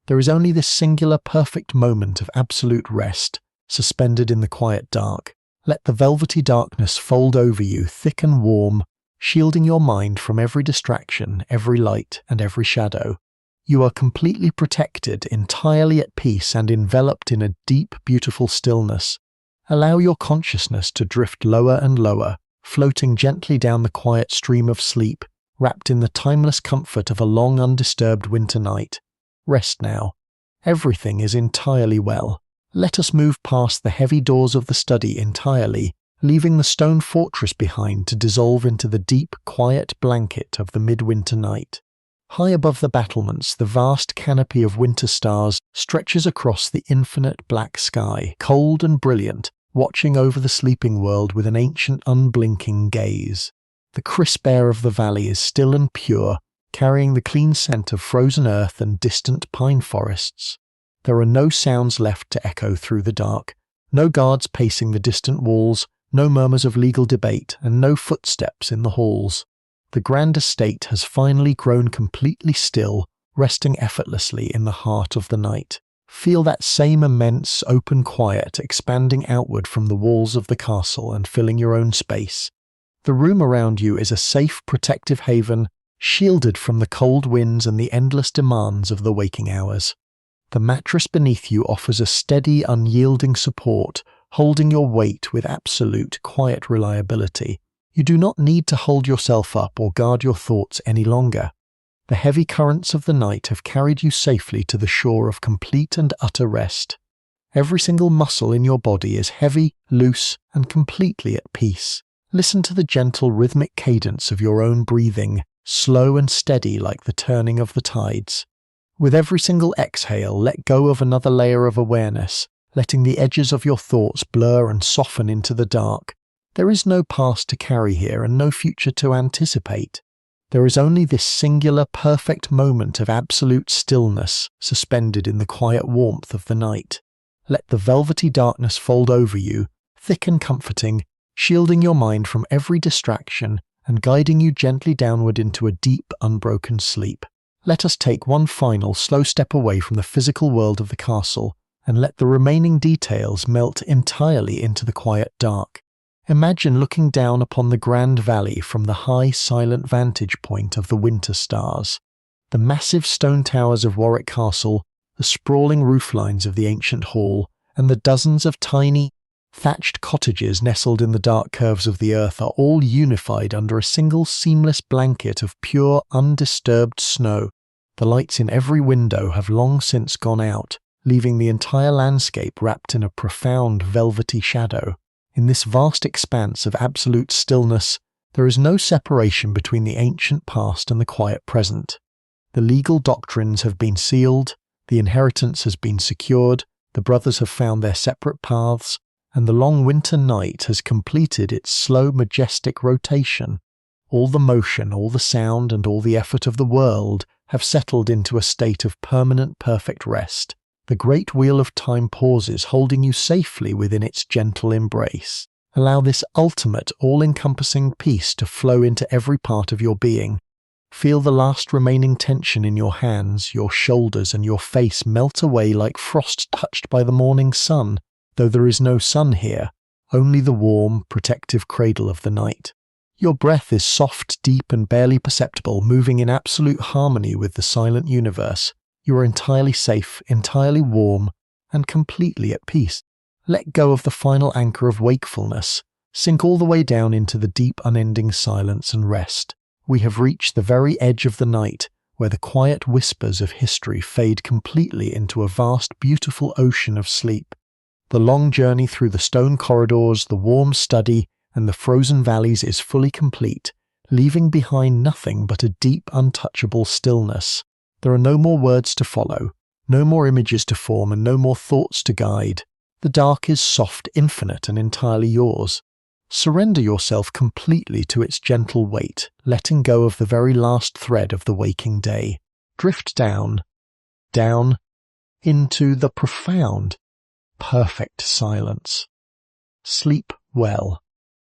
There is only this singular perfect moment of absolute rest, suspended in the quiet dark. Let the velvety darkness fold over you, thick and warm, shielding your mind from every distraction, every light, and every shadow. You are completely protected, entirely at peace, and enveloped in a deep, beautiful stillness. Allow your consciousness to drift lower and lower, floating gently down the quiet stream of sleep, wrapped in the timeless comfort of a long, undisturbed winter night. Rest now. Everything is entirely well. Let us move past the heavy doors of the study entirely, leaving the stone fortress behind to dissolve into the deep, quiet blanket of the midwinter night. High above the battlements, the vast canopy of winter stars stretches across the infinite black sky, cold and brilliant, watching over the sleeping world with an ancient, unblinking gaze. The crisp air of the valley is still and pure, carrying the clean scent of frozen earth and distant pine forests. There are no sounds left to echo through the dark, no guards pacing the distant walls, no murmurs of legal debate, and no footsteps in the halls. The grand estate has finally grown completely still, resting effortlessly in the heart of the night. Feel that same immense, open quiet expanding outward from the walls of the castle and filling your own space. The room around you is a safe, protective haven, shielded from the cold winds and the endless demands of the waking hours. The mattress beneath you offers a steady, unyielding support, holding your weight with absolute, quiet reliability. You do not need to hold yourself up or guard your thoughts any longer. The heavy currents of the night have carried you safely to the shore of complete and utter rest. Every single muscle in your body is heavy, loose, and completely at peace. Listen to the gentle rhythmic cadence of your own breathing, slow and steady like the turning of the tides. With every single exhale, let go of another layer of awareness, letting the edges of your thoughts blur and soften into the dark. There is no past to carry here and no future to anticipate. There is only this singular, perfect moment of absolute stillness, suspended in the quiet warmth of the night. Let the velvety darkness fold over you, thick and comforting, shielding your mind from every distraction and guiding you gently downward into a deep, unbroken sleep. Let us take one final, slow step away from the physical world of the castle, and let the remaining details melt entirely into the quiet dark. Imagine looking down upon the grand valley from the high, silent vantage point of the winter stars. The massive stone towers of Warwick Castle, the sprawling rooflines of the ancient hall, and the dozens of tiny, thatched cottages nestled in the dark curves of the earth are all unified under a single seamless blanket of pure, undisturbed snow. The lights in every window have long since gone out, leaving the entire landscape wrapped in a profound velvety shadow. In this vast expanse of absolute stillness, there is no separation between the ancient past and the quiet present. The legal doctrines have been sealed, the inheritance has been secured, the brothers have found their separate paths, and the long winter night has completed its slow, majestic rotation. All the motion, all the sound, and all the effort of the world have settled into a state of permanent, perfect rest. The great wheel of time pauses, holding you safely within its gentle embrace. Allow this ultimate, all-encompassing peace to flow into every part of your being. Feel the last remaining tension in your hands, your shoulders, and your face melt away like frost touched by the morning sun, though there is no sun here, only the warm, protective cradle of the night. Your breath is soft, deep, and barely perceptible, moving in absolute harmony with the silent universe. You are entirely safe, entirely warm, and completely at peace. Let go of the final anchor of wakefulness. Sink all the way down into the deep, unending silence and rest. We have reached the very edge of the night, where the quiet whispers of history fade completely into a vast, beautiful ocean of sleep. The long journey through the stone corridors, the warm study, and the frozen valleys is fully complete, leaving behind nothing but a deep, untouchable stillness. There are no more words to follow, no more images to form, and no more thoughts to guide. The dark is soft, infinite, and entirely yours. Surrender yourself completely to its gentle weight, letting go of the very last thread of the waking day. Drift down, down, into the profound, perfect silence. Sleep well.